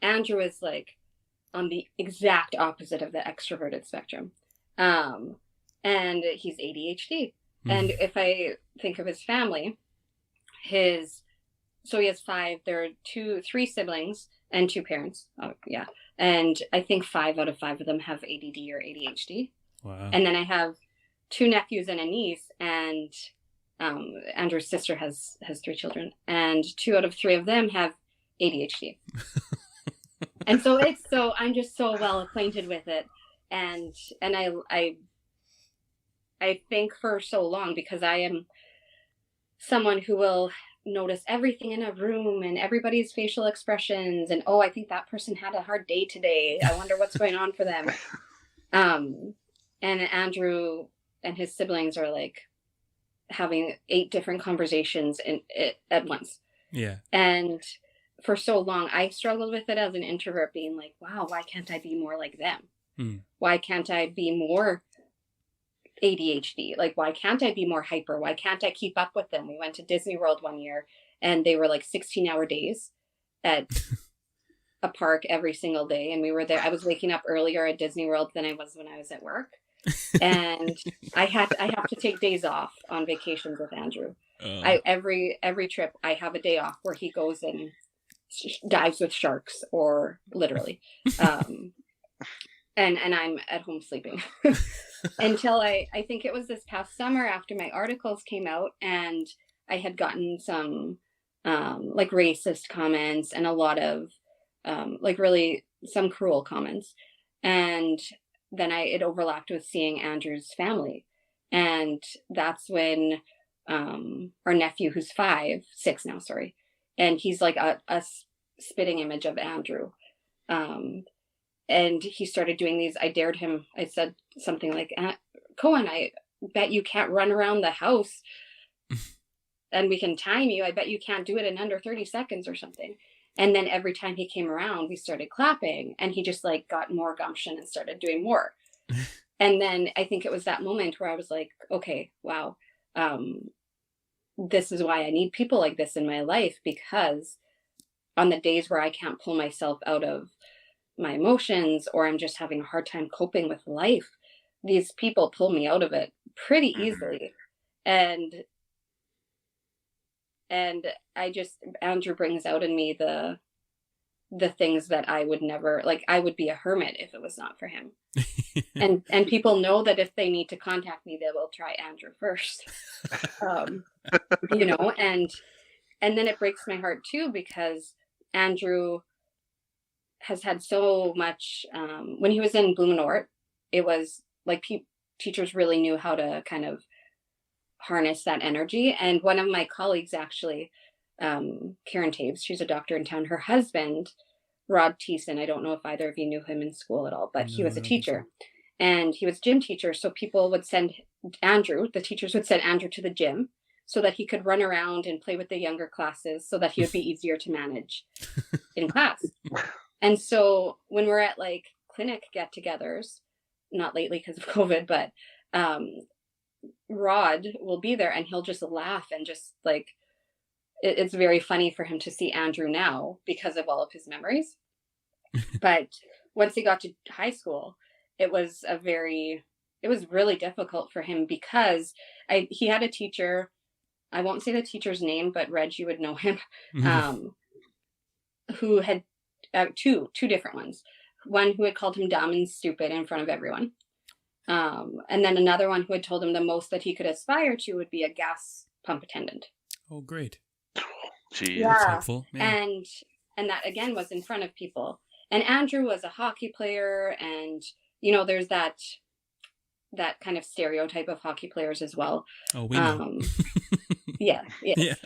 Andrew is on the exact opposite of the extroverted spectrum. And he's ADHD. And if I think of his family, so he has 5, there are 3 siblings and 2 parents. Oh, yeah. And I think 5 out of 5 of them have ADD or ADHD. Wow. And then I have 2 nephews and a niece, and Andrew's sister has 3 children, and 2 out of 3 of them have ADHD. And so I'm just so well acquainted with it. And I think for so long, because I am someone who will notice everything in a room and everybody's facial expressions, and I think that person had a hard day today. I wonder what's going on for them. And Andrew and his siblings are having 8 different conversations at once. Yeah. And for so long, I struggled with it as an introvert, being wow, why can't I be more like them? Why can't I be more ADHD? Why can't I be more hyper? Why can't I keep up with them? We went to Disney World one year, and they were 16-hour days at a park every single day. And we were there. I was waking up earlier at Disney World than I was when I was at work. And I have to take days off on vacations with Andrew. Every trip I have a day off where he goes and dives with sharks, or literally. And I'm at home sleeping until I think it was this past summer after my articles came out, and I had gotten some racist comments and a lot of really some cruel comments. And then it overlapped with seeing Andrew's family. And that's when our nephew, who's 6 now, sorry. And he's a spitting image of Andrew. And he started doing these. I dared him. I said something like, Cohen, I bet you can't run around the house and we can time you. I bet you can't do it in under 30 seconds or something. And then every time he came around, we started clapping, and he just got more gumption and started doing more. And then I think it was that moment where I was like, okay, wow. This is why I need people like this in my life, because on the days where I can't pull myself out of my emotions, or I'm just having a hard time coping with life, these people pull me out of it pretty easily. And Andrew brings out in me the things that I would never, like, I would be a hermit if it was not for him. And people know that if they need to contact me, they will try Andrew first. You know, and then it breaks my heart too, because Andrew has had so much, when he was in Blumenort, it was like teachers really knew how to kind of harness that energy. And one of my colleagues actually, Karen Taves, she's a doctor in town, her husband, Rod Thiessen, I don't know if either of you knew him in school at all, but he was a teacher, and he was a gym teacher. So people would send Andrew, the teachers would send Andrew to the gym so that he could run around and play with the younger classes so that he would be easier to manage in class. And so when we're at like clinic get-togethers, not lately because of COVID, but Rod will be there and he'll just laugh and just like, it's very funny for him to see Andrew now because of all of his memories. But once he got to high school, it was really difficult for him because he had a teacher, I won't say the teacher's name, but Reg, you would know him, who had two different ones. One who had called him dumb and stupid in front of everyone. And then another one who had told him the most that he could aspire to would be a gas pump attendant. Oh, great. Gee, yeah. That's helpful. Yeah. And that again was in front of people. And Andrew was a hockey player, and you know, there's that kind of stereotype of hockey players as well. Oh, we know. Yeah. Yes.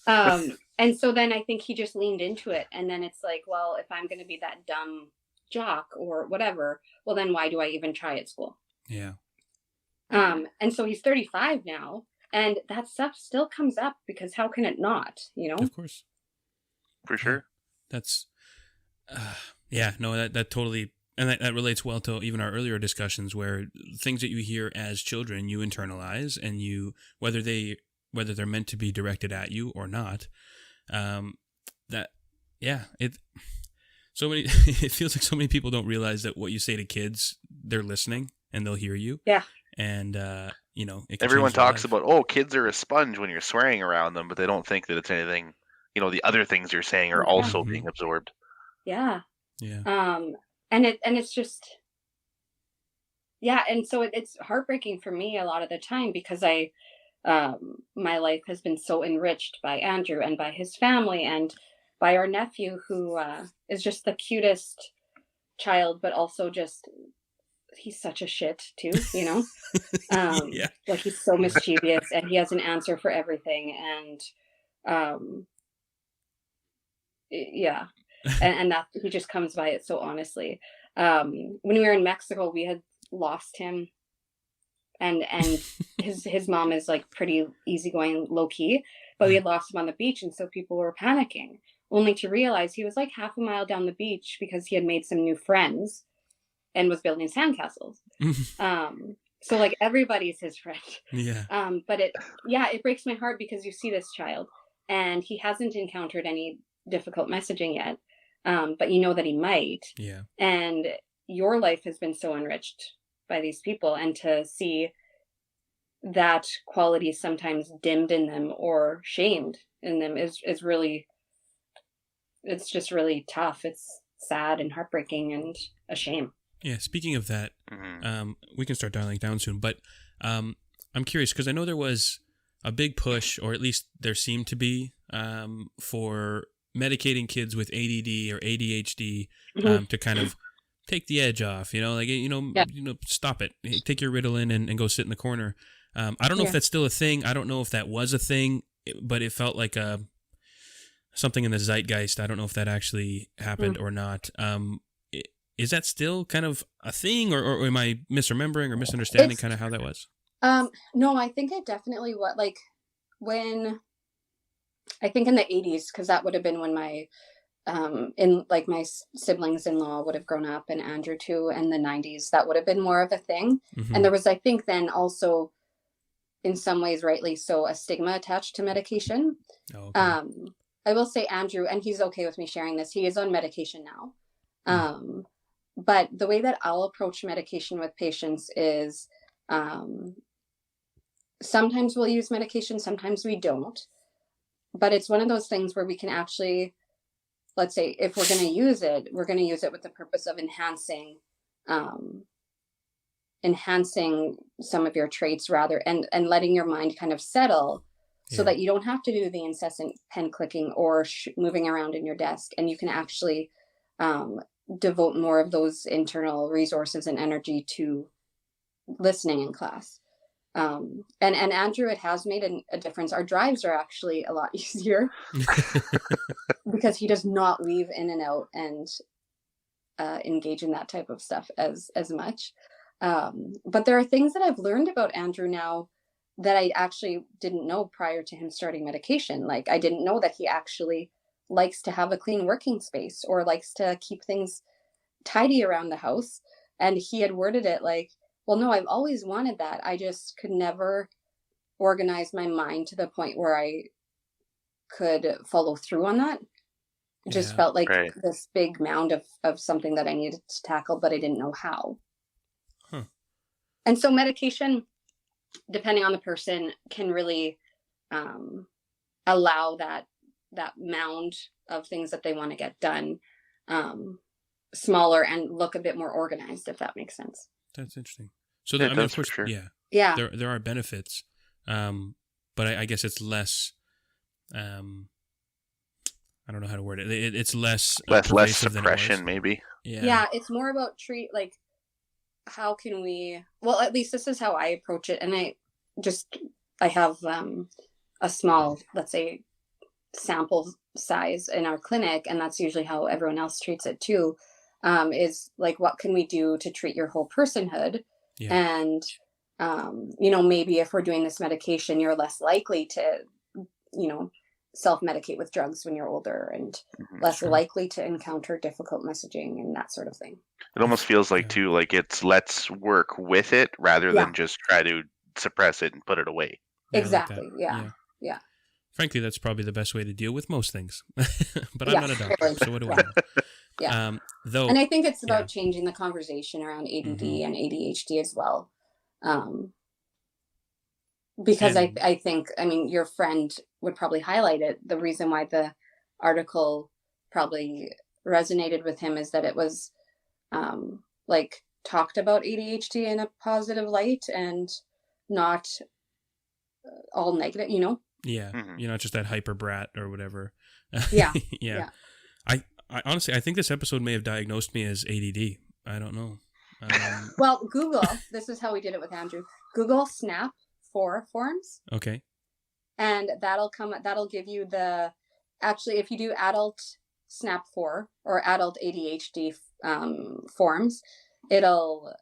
Yeah. And so then I think he just leaned into it, and then it's like, well, if I'm going to be that dumb jock or whatever, well, then why do I even try at school? Yeah. And so he's 35 now, and that stuff still comes up because how can it not, you know? Of course. For sure. That's, yeah, no, that totally, and that relates well to even our earlier discussions where things that you hear as children, you internalize, and you, whether they're meant to be directed at you or not, it feels like so many people don't realize that what you say to kids, they're listening and they'll hear you. Yeah. And, you know, Everyone talks about, oh, kids are a sponge when you're swearing around them, but they don't think that it's anything, you know, the other things you're saying are also being absorbed. Yeah. Yeah. And it's just, yeah. And so it's heartbreaking for me a lot of the time because my life has been so enriched by Andrew and by his family and by our nephew, who is just the cutest child, but also just, he's such a shit too, you know? Yeah. Like he's so mischievous and he has an answer for everything. And yeah. And that he just comes by it so honestly. When we were in Mexico, we had lost him, and his mom is like pretty easygoing, low key, but we had lost him on the beach, and so people were panicking, only to realize he was like half a mile down the beach because he had made some new friends and was building sandcastles. So like everybody's his friend. Yeah. But it breaks my heart because you see this child and he hasn't encountered any difficult messaging yet. But you know that he might. Yeah. And your life has been so enriched by these people, and to see that quality sometimes dimmed in them or shamed in them is really, it's just really tough. It's sad and heartbreaking and a shame. Yeah. Speaking of that, we can start dialing down soon, but I'm curious because I know there was a big push, or at least there seemed to be, for medicating kids with ADD or ADHD to kind of take the edge off, you know, like, you know, stop it, take your Ritalin and go sit in the corner. I don't know if that's still a thing. I don't know if that was a thing, but it felt like something in the zeitgeist. I don't know if that actually happened or not. Is that still kind of a thing, or am I misremembering or misunderstanding kind of how that was? No, I think it definitely was, like, when, I think in the 80s, because that would have been when my my siblings-in-law would have grown up, and Andrew too, and the 90s, that would have been more of a thing. And there was, I think then also, in some ways rightly so, a stigma attached to medication. Oh, okay. I will say Andrew, and he's okay with me sharing this, he is on medication now. But the way that I'll approach medication with patients is Sometimes we'll use medication, sometimes we don't. But it's one of those things where we can actually, let's say, if we're going to use it, we're going to use it with the purpose of enhancing some of your traits rather, and letting your mind kind of settle so that you don't have to do the incessant pen clicking or moving around in your desk, and you can actually devote more of those internal resources and energy to listening in class. And Andrew, it has made a difference. Our drives are actually a lot easier because he does not weave in and out and engage in that type of stuff as much. But there are things that I've learned about Andrew now that I actually didn't know prior to him starting medication. Like, I didn't know that he actually likes to have a clean working space or likes to keep things tidy around the house. And he had worded it like, well, no, I've always wanted that. I just could never organize my mind to the point where I could follow through on that. It just felt like this big mound of something that I needed to tackle, but I didn't know how. Huh. And so medication, depending on the person, can really allow that mound of things that they want to get done smaller and look a bit more organized, if that makes sense. That's interesting. So I mean, of course, sure. There are benefits, but I guess it's less. I don't know how to word it. It's less suppression, maybe. Yeah, it's more about how can we? Well, at least this is how I approach it, and I have a small, let's say, sample size in our clinic, and that's usually how everyone else treats it too. Is like, what can we do to treat your whole personhood? Yeah. And, maybe if we're doing this medication, you're less likely to, self-medicate with drugs when you're older and less likely to encounter difficult messaging and that sort of thing. It almost feels like, too, like it's let's work with it rather than just try to suppress it and put it away. Exactly. Like yeah. Frankly, that's probably the best way to deal with most things. But I'm not a doctor, so what do I know? Yeah. And I think it's about changing the conversation around ADD and ADHD as well. Because I think, your friend would probably highlight it. The reason why the article probably resonated with him is that it was talked about ADHD in a positive light and not all negative, Yeah. You're not just that hyper brat or whatever. Yeah. Yeah. I honestly, I think this episode may have diagnosed me as ADD. I don't know. Well, Google, this is how we did it with Andrew. Google SNAP 4 forms. Okay. And that'll give you if you do adult SNAP 4 or adult ADHD forms, it'll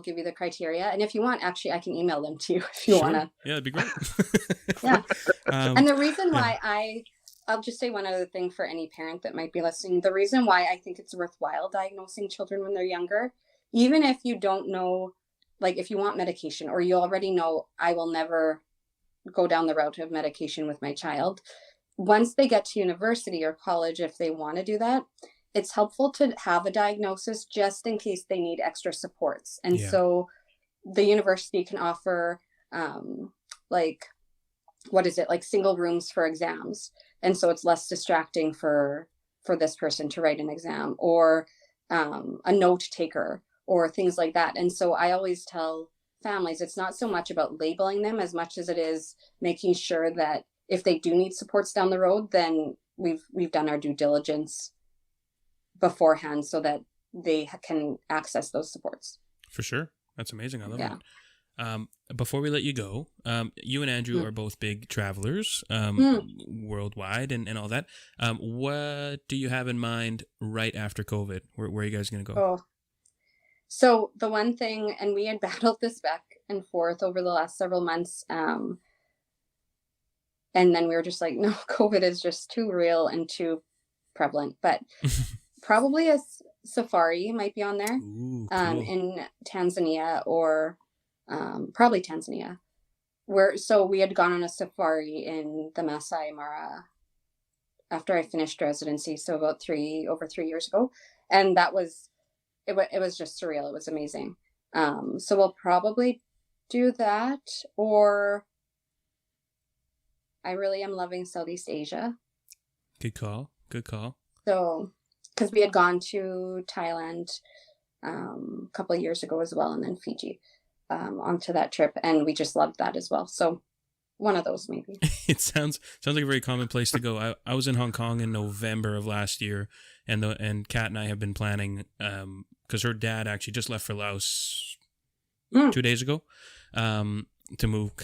give you the criteria. And if you want, actually, I can email them to you if you want to. Yeah, that'd be great. Yeah. And the reason why I'll just say one other thing for any parent that might be listening. The reason why I think it's worthwhile diagnosing children when they're younger, even if you don't know, like if you want medication or you already know I will never go down the route of medication with my child, once they get to university or college, if they want to do that, it's helpful to have a diagnosis just in case they need extra supports. And so the university can offer single rooms for exams. And so it's less distracting for this person to write an exam or a note taker or things like that. And so I always tell families, it's not so much about labeling them as much as it is making sure that if they do need supports down the road, then we've done our due diligence beforehand so that they can access those supports. For sure. That's amazing. I love it. Before we let you go, you and Andrew are both big travelers worldwide and all that. What do you have in mind right after COVID? Where are you guys going to go? Oh. So the one thing, and we had battled this back and forth over the last several months, and then we were just like, no, COVID is just too real and too prevalent. But probably a safari might be on there. Ooh, cool. In Tanzania or... probably Tanzania, so we had gone on a safari in the Masai Mara after I finished residency, so about over 3 years ago, and it was just surreal. It was amazing. So we'll probably do that, or I really am loving Southeast Asia. Good call. Good call. So, because we had gone to Thailand a couple of years ago as well, and then Fiji onto that trip, and we just loved that as well. So, one of those maybe. It sounds like a very common place to go. I was in Hong Kong in November of last year, and Kat and I have been planning because her dad actually just left for Laos 2 days ago. To move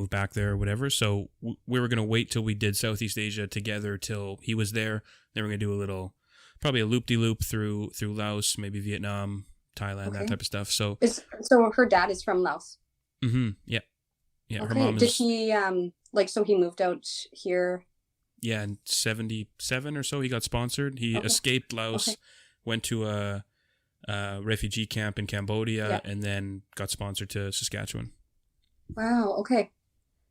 back there or whatever. So we were going to wait till we did Southeast Asia together till he was there. Then we're going to do probably a loop-de-loop through Laos, maybe Vietnam, Thailand, that type of stuff. So her dad is from Laos. Mm-hmm. Yeah. Yeah. Okay. Her mom Did he so he moved out here? Yeah, in 1977 or so he got sponsored. He escaped Laos, went to a refugee camp in Cambodia, and then got sponsored to Saskatchewan. Wow. Okay.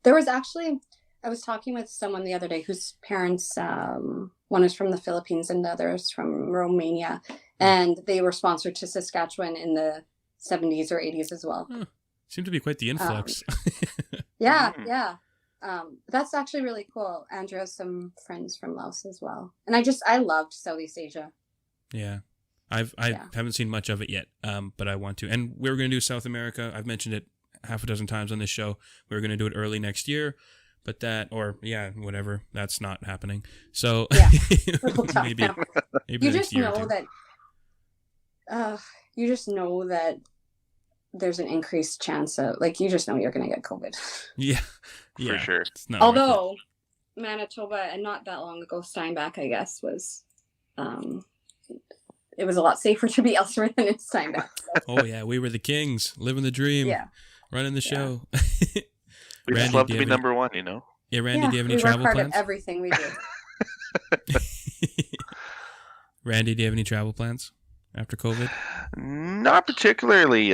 There was actually, I was talking with someone the other day whose parents, one is from the Philippines and the other is from Romania, and they were sponsored to Saskatchewan in the 70s or 80s as well. Huh. Seemed to be quite the influx. Yeah. That's actually really cool. Andrew has some friends from Laos as well, and I loved Southeast Asia. Yeah. I haven't seen much of it yet, but I want to. And we were going to do South America. I've mentioned it half a dozen times on this show. We were going to do it early next year, but whatever. That's not happening. So maybe you just know that. You just know that there's an increased chance of you just know you're going to get COVID. Yeah, for sure. Although Manitoba and not that long ago, Steinbach, I guess, was. It was a lot safer to be elsewhere than in Steinbach. Oh yeah, we were the kings, living the dream. Yeah. Running the show. We just love to be number one, Yeah, Randy, do you have any travel plans? We work hard at everything we do. Randy, do you have any travel plans after COVID? Not particularly.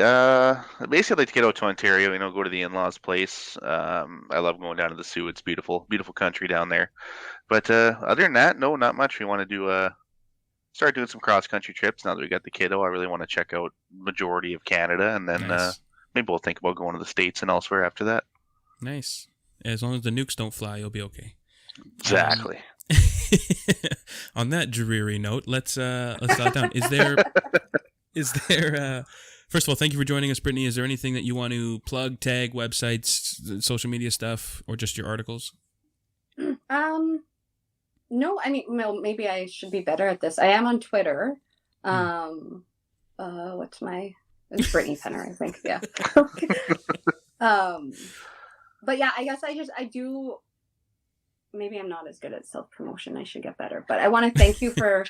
Basically, I'd like to get out to Ontario, go to the in-laws' place. I love going down to the Soo. It's beautiful, beautiful country down there. But other than that, no, not much. We want to do start doing some cross-country trips now that we got the kiddo. I really want to check out majority of Canada, and then maybe we'll think about going to the States and elsewhere after that. Nice. As long as the nukes don't fly, you'll be okay. Exactly. On that dreary note, let's dial down. Is there first of all, thank you for joining us, Brittany. Is there anything that you want to plug, tag, websites, social media stuff, or just your articles? No, I mean, maybe I should be better at this. I am on Twitter. It's Brittany Penner, I think. Yeah. But yeah, I guess I do. Maybe I'm not as good at self-promotion. I should get better. But I want to thank you for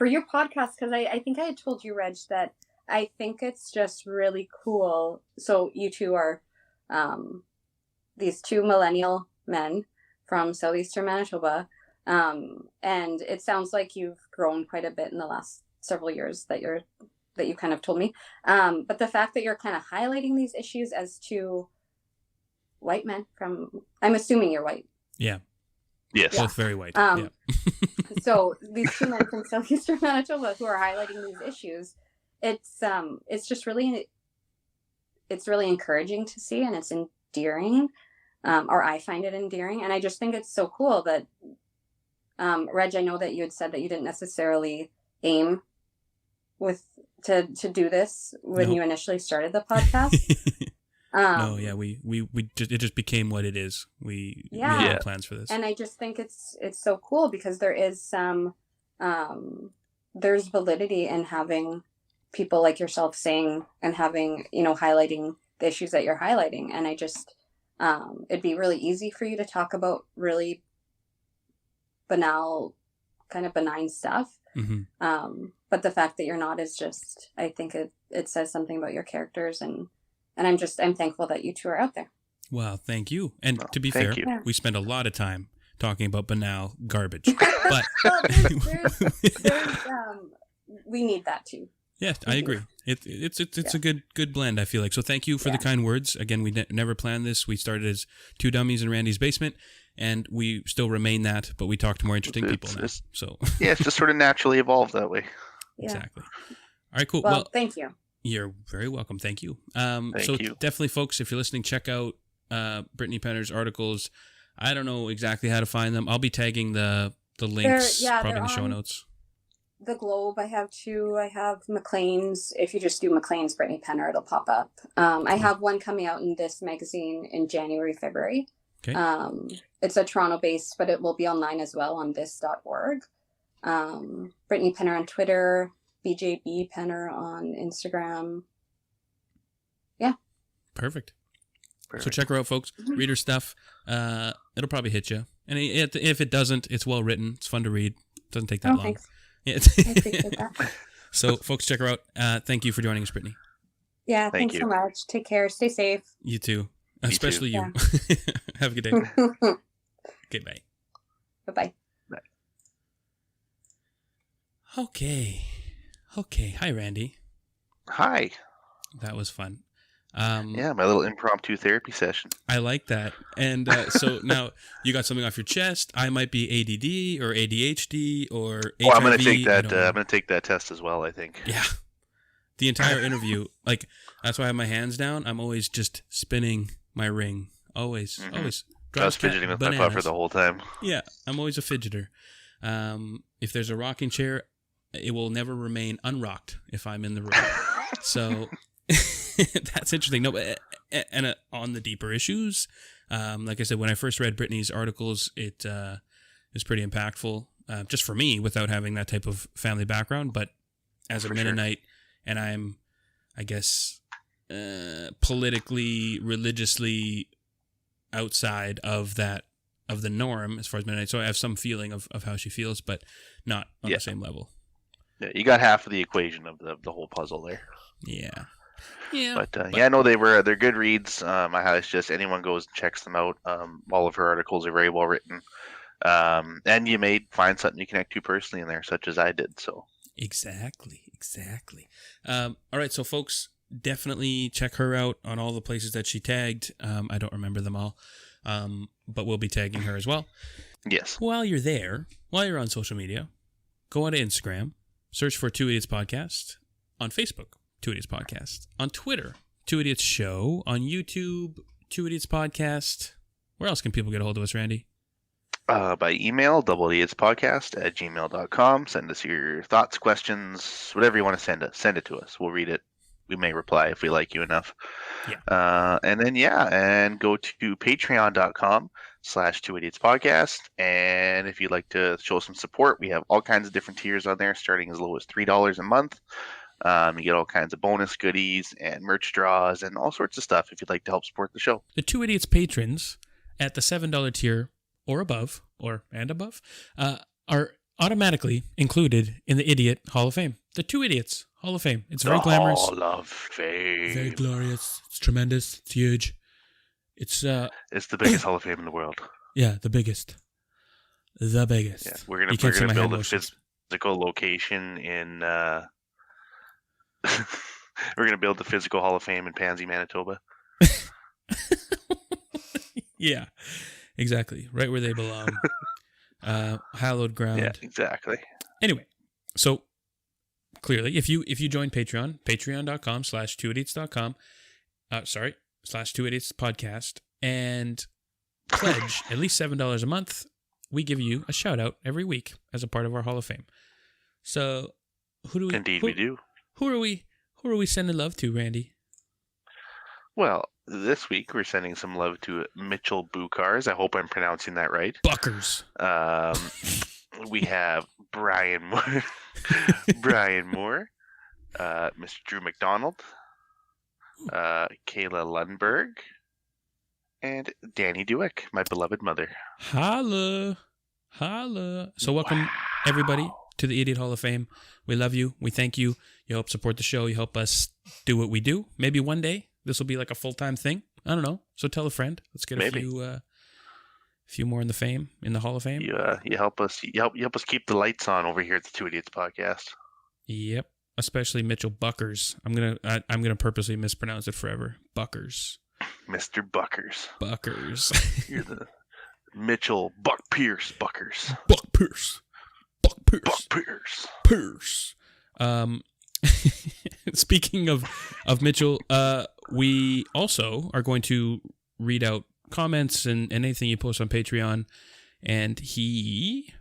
your podcast, because I think I had told you, Reg, that I think it's just really cool. So you two are these two millennial men from southeastern Manitoba. And it sounds like you've grown quite a bit in the last several years that you kind of told me. But the fact that you're kind of highlighting these issues as two white men I'm assuming you're white. Yeah. Yes. Both very white. So these two men from southeastern Manitoba who are highlighting these issues, it's just really, it's really encouraging to see, and it's endearing, or I find it endearing. And I just think it's so cool that, Reg, I know that you had said that you didn't necessarily aim to do this when you initially started the podcast. No, yeah, it just became what it is. We had plans for this, and I just think it's so cool because there is there's validity in having people like yourself saying and having highlighting the issues that you're highlighting, and I just it'd be really easy for you to talk about really banal, kind of benign stuff. Mm-hmm. But the fact that you're not is just, I think it says something about your characters, and I'm thankful that you two are out there. Well, thank you. And to be fair, we spend a lot of time talking about banal garbage, but we need that too. Yeah, I agree. It's a good blend, I feel like. So thank you for the kind words. Again, we never planned this. We started as two dummies in Randy's basement, and we still remain that, but we talk to more interesting people now. So it's just sort of naturally evolved that way. Yeah. Exactly. All right, cool. Well, thank you. You're very welcome. Thank you. Thank so you. definitely, folks, if you're listening, check out Brittany Penner's articles. I don't know exactly how to find them. I'll be tagging the links probably in the show notes. The Globe, I have 2. I have Macleans. If you just do Macleans Brittany Penner, it'll pop up. I have one coming out in this magazine in January, February. Okay. It's a Toronto-based, but it will be online as well on this.org. Brittany Penner on Twitter, BJB Penner on Instagram. Yeah. Perfect. So check her out, folks. Read her stuff. It'll probably hit you. And if it doesn't, it's well written. It's fun to read. It doesn't take that long. Thanks. Yeah. I appreciate that. So, folks, check her out. Thank you for joining us, Brittany. Yeah, thanks so much. Take care. Stay safe. You too. Especially you. Yeah. Have a good day. Okay, bye. Bye-bye. Bye. Okay. Hi, Randy. Hi. That was fun. Yeah, my little impromptu therapy session. I like that. And so now you got something off your chest. I might be ADD or ADHD or HIV. I'm going to take that. I'm going to take that test as well, I think. Yeah. The entire interview, like, that's why I have my hands down. I'm always just spinning my ring. Always. I was Drives fidgeting with bananas. my puffer the whole time. Yeah, I'm always a fidgeter. If there's a rocking chair, it will never remain unrocked if I'm in the room. So that's interesting. No, and on the deeper issues, like I said, when I first read Brittany's articles, it was pretty impactful, just for me without having that type of family background. But as a Mennonite, and I'm, I guess, politically, religiously outside of that, of the norm as far as Mennonite. So I have some feeling of how she feels, but not on the same level. Yeah, you got half of the equation of the whole puzzle there. Yeah. But yeah, no, they're good reads. I highly suggest anyone goes and checks them out. All of her articles are very well written. And you may find something you connect to personally in there, such as I did. So Exactly. All right, so folks, definitely check her out on all the places that she tagged. I don't remember them all, but we'll be tagging her as well. Yes. While you're there, while you're on social media, go on to Instagram, search for Two Idiots Podcast. On Facebook, Two Idiots Podcast. On Twitter, Two Idiots Show. On YouTube, Two Idiots Podcast. Where else can people get a hold of us, Randy? By email, doubleidiotspodcast@gmail.com. Send us your thoughts, questions, whatever you want to send us. Send it to us. We'll read it. We may reply if we like you enough. Yeah. And go to patreon.com/2idiotspodcast. And if you'd like to show some support, we have all kinds of different tiers on there, starting as low as $3 a month. You get all kinds of bonus goodies and merch draws and all sorts of stuff if you'd like to help support the show. The Two Idiots patrons at the $7 tier or above, are automatically included in the Idiot Hall of Fame. The Two Idiots Hall of Fame. It's very glamorous. Hall of Fame. Very glorious. It's tremendous. It's huge. It's the biggest Hall of Fame in the world. Yeah, the biggest. The biggest. Yeah, we're gonna build a physical location in. We're gonna build the physical Hall of Fame in Pansy, Manitoba. Yeah, exactly. Right where they belong. Hallowed ground. Yeah, exactly. Anyway, so clearly, if you join Patreon, patreon.com/2idiots.com, /2idiotspodcast, and pledge at least $7 a month, we give you a shout out every week as a part of our Hall of Fame. So we do. Who are we sending love to, Randy? Well, this week we're sending some love to Mitchell Bukars. I hope I'm pronouncing that right. Buckers. We have Brian Moore, Mr. Drew McDonald, Kayla Lundberg, and Danny Dewick, my beloved mother. Holla. So welcome everybody to the Idiot Hall of Fame. We love you. We thank you. You help support the show. You help us do what we do. Maybe one day this will be like a full-time thing. I don't know. So tell a friend. Let's get a few more in the Hall of Fame. You help us keep the lights on over here at the Two Idiots Podcast. Yep. Especially Mitchell Buckers. I'm gonna purposely mispronounce it forever. Buckers. Mr. Buckers. You're the Mitchell Buck Pierce Buckers. Buck Pierce. Buck Pierce. Speaking of Mitchell, we also are going to read out comments and anything you post on Patreon. And he,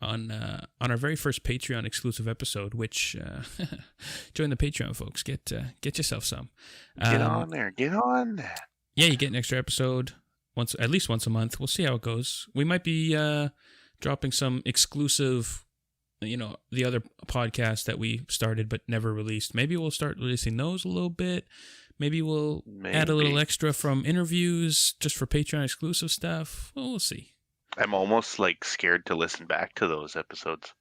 on our very first Patreon exclusive episode, which join the Patreon, folks. Get yourself some. Get on there. Get on that. Yeah, you get an extra episode at least once a month. We'll see how it goes. We might be dropping some exclusive, the other podcasts that we started but never released. Maybe we'll start releasing those a little bit. Maybe we'll add a little extra from interviews just for Patreon exclusive stuff. Well, we'll see. I'm almost scared to listen back to those episodes.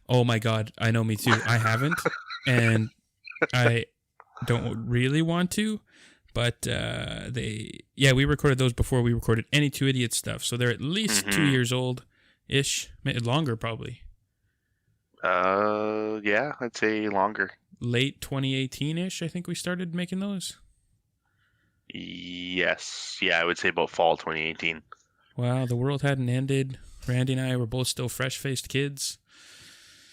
Oh my God. I know, me too. I haven't. And I don't really want to. But we recorded those before we recorded any Two Idiots stuff. So they're at least 2 years old-ish. Longer, probably. Yeah, I'd say longer. Late 2018-ish, I think we started making those. Yes. Yeah, I would say about fall 2018. Wow, the world hadn't ended. Randy and I were both still fresh-faced kids.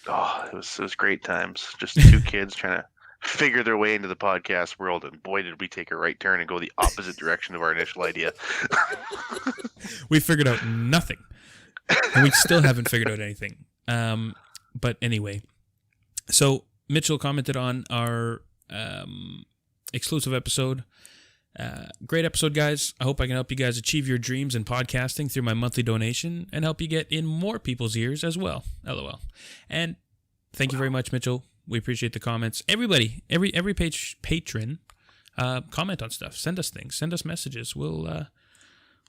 Oh, it was great times. Just two kids trying to figure their way into the podcast world, and boy, did we take a right turn and go the opposite direction of our initial idea. We figured out nothing. And we still haven't figured out anything. But anyway, so Mitchell commented on our exclusive episode. Great episode, guys. I hope I can help you guys achieve your dreams in podcasting through my monthly donation and help you get in more people's ears as well. LOL. And thank you very much, Mitchell. We appreciate the comments. Everybody, every patron, comment on stuff. Send us things. Send us messages. We'll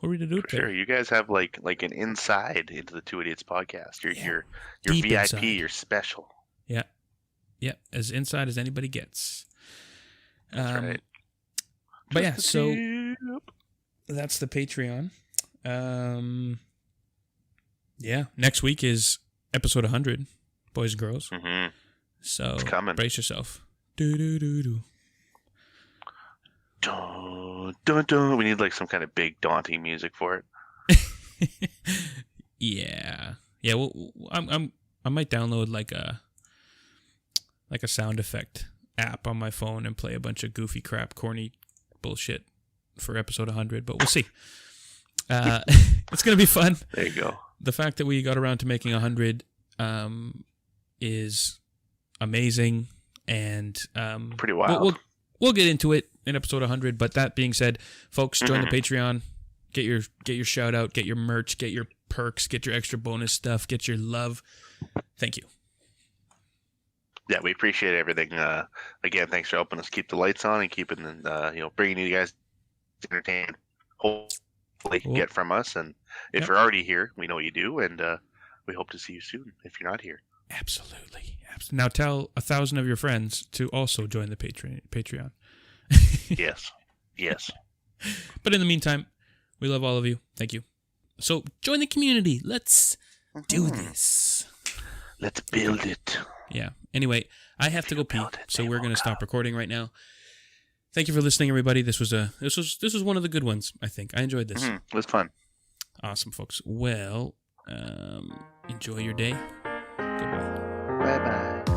read it out there. Sure, you guys have like an inside into the Two Idiots podcast. You're Deep VIP. inside. You're special. Yeah, as inside as anybody gets. That's right. But yeah, Just so tip. that's the Patreon. Yeah, next week is episode 100, boys and girls. Mm-hmm. So It's coming. brace yourself. Do. Dun, dun, dun. We need some kind of big daunting music for it. Yeah. Well, I might download like a sound effect app on my phone and play a bunch of goofy crap, corny bullshit for episode 100, but we'll see. It's gonna be fun. There you go. The fact that we got around to making 100 is amazing, and Pretty wild. We'll get into it in episode 100. But that being said, folks, join the Patreon. Get your shout out, get your merch, get your perks, get your extra bonus stuff, get your love. Thank you. Yeah, we appreciate everything. Again, thanks for helping us keep the lights on and keeping bringing you guys entertained. Hopefully, get from us. And if you're already here, we know you do, and we hope to see you soon. If you're not here, absolutely. Now tell 1,000 of your friends to also join the Patreon. Yes. But in the meantime, we love all of you. Thank you. So join the community. Let's do this. Let's build it. Yeah. Anyway, I have to go pee, so we're going to stop recording right now. Thank you for listening, everybody. This was one of the good ones, I think. I enjoyed this. It was fun. Awesome, folks. Well, enjoy your day. Goodbye. Bye-bye.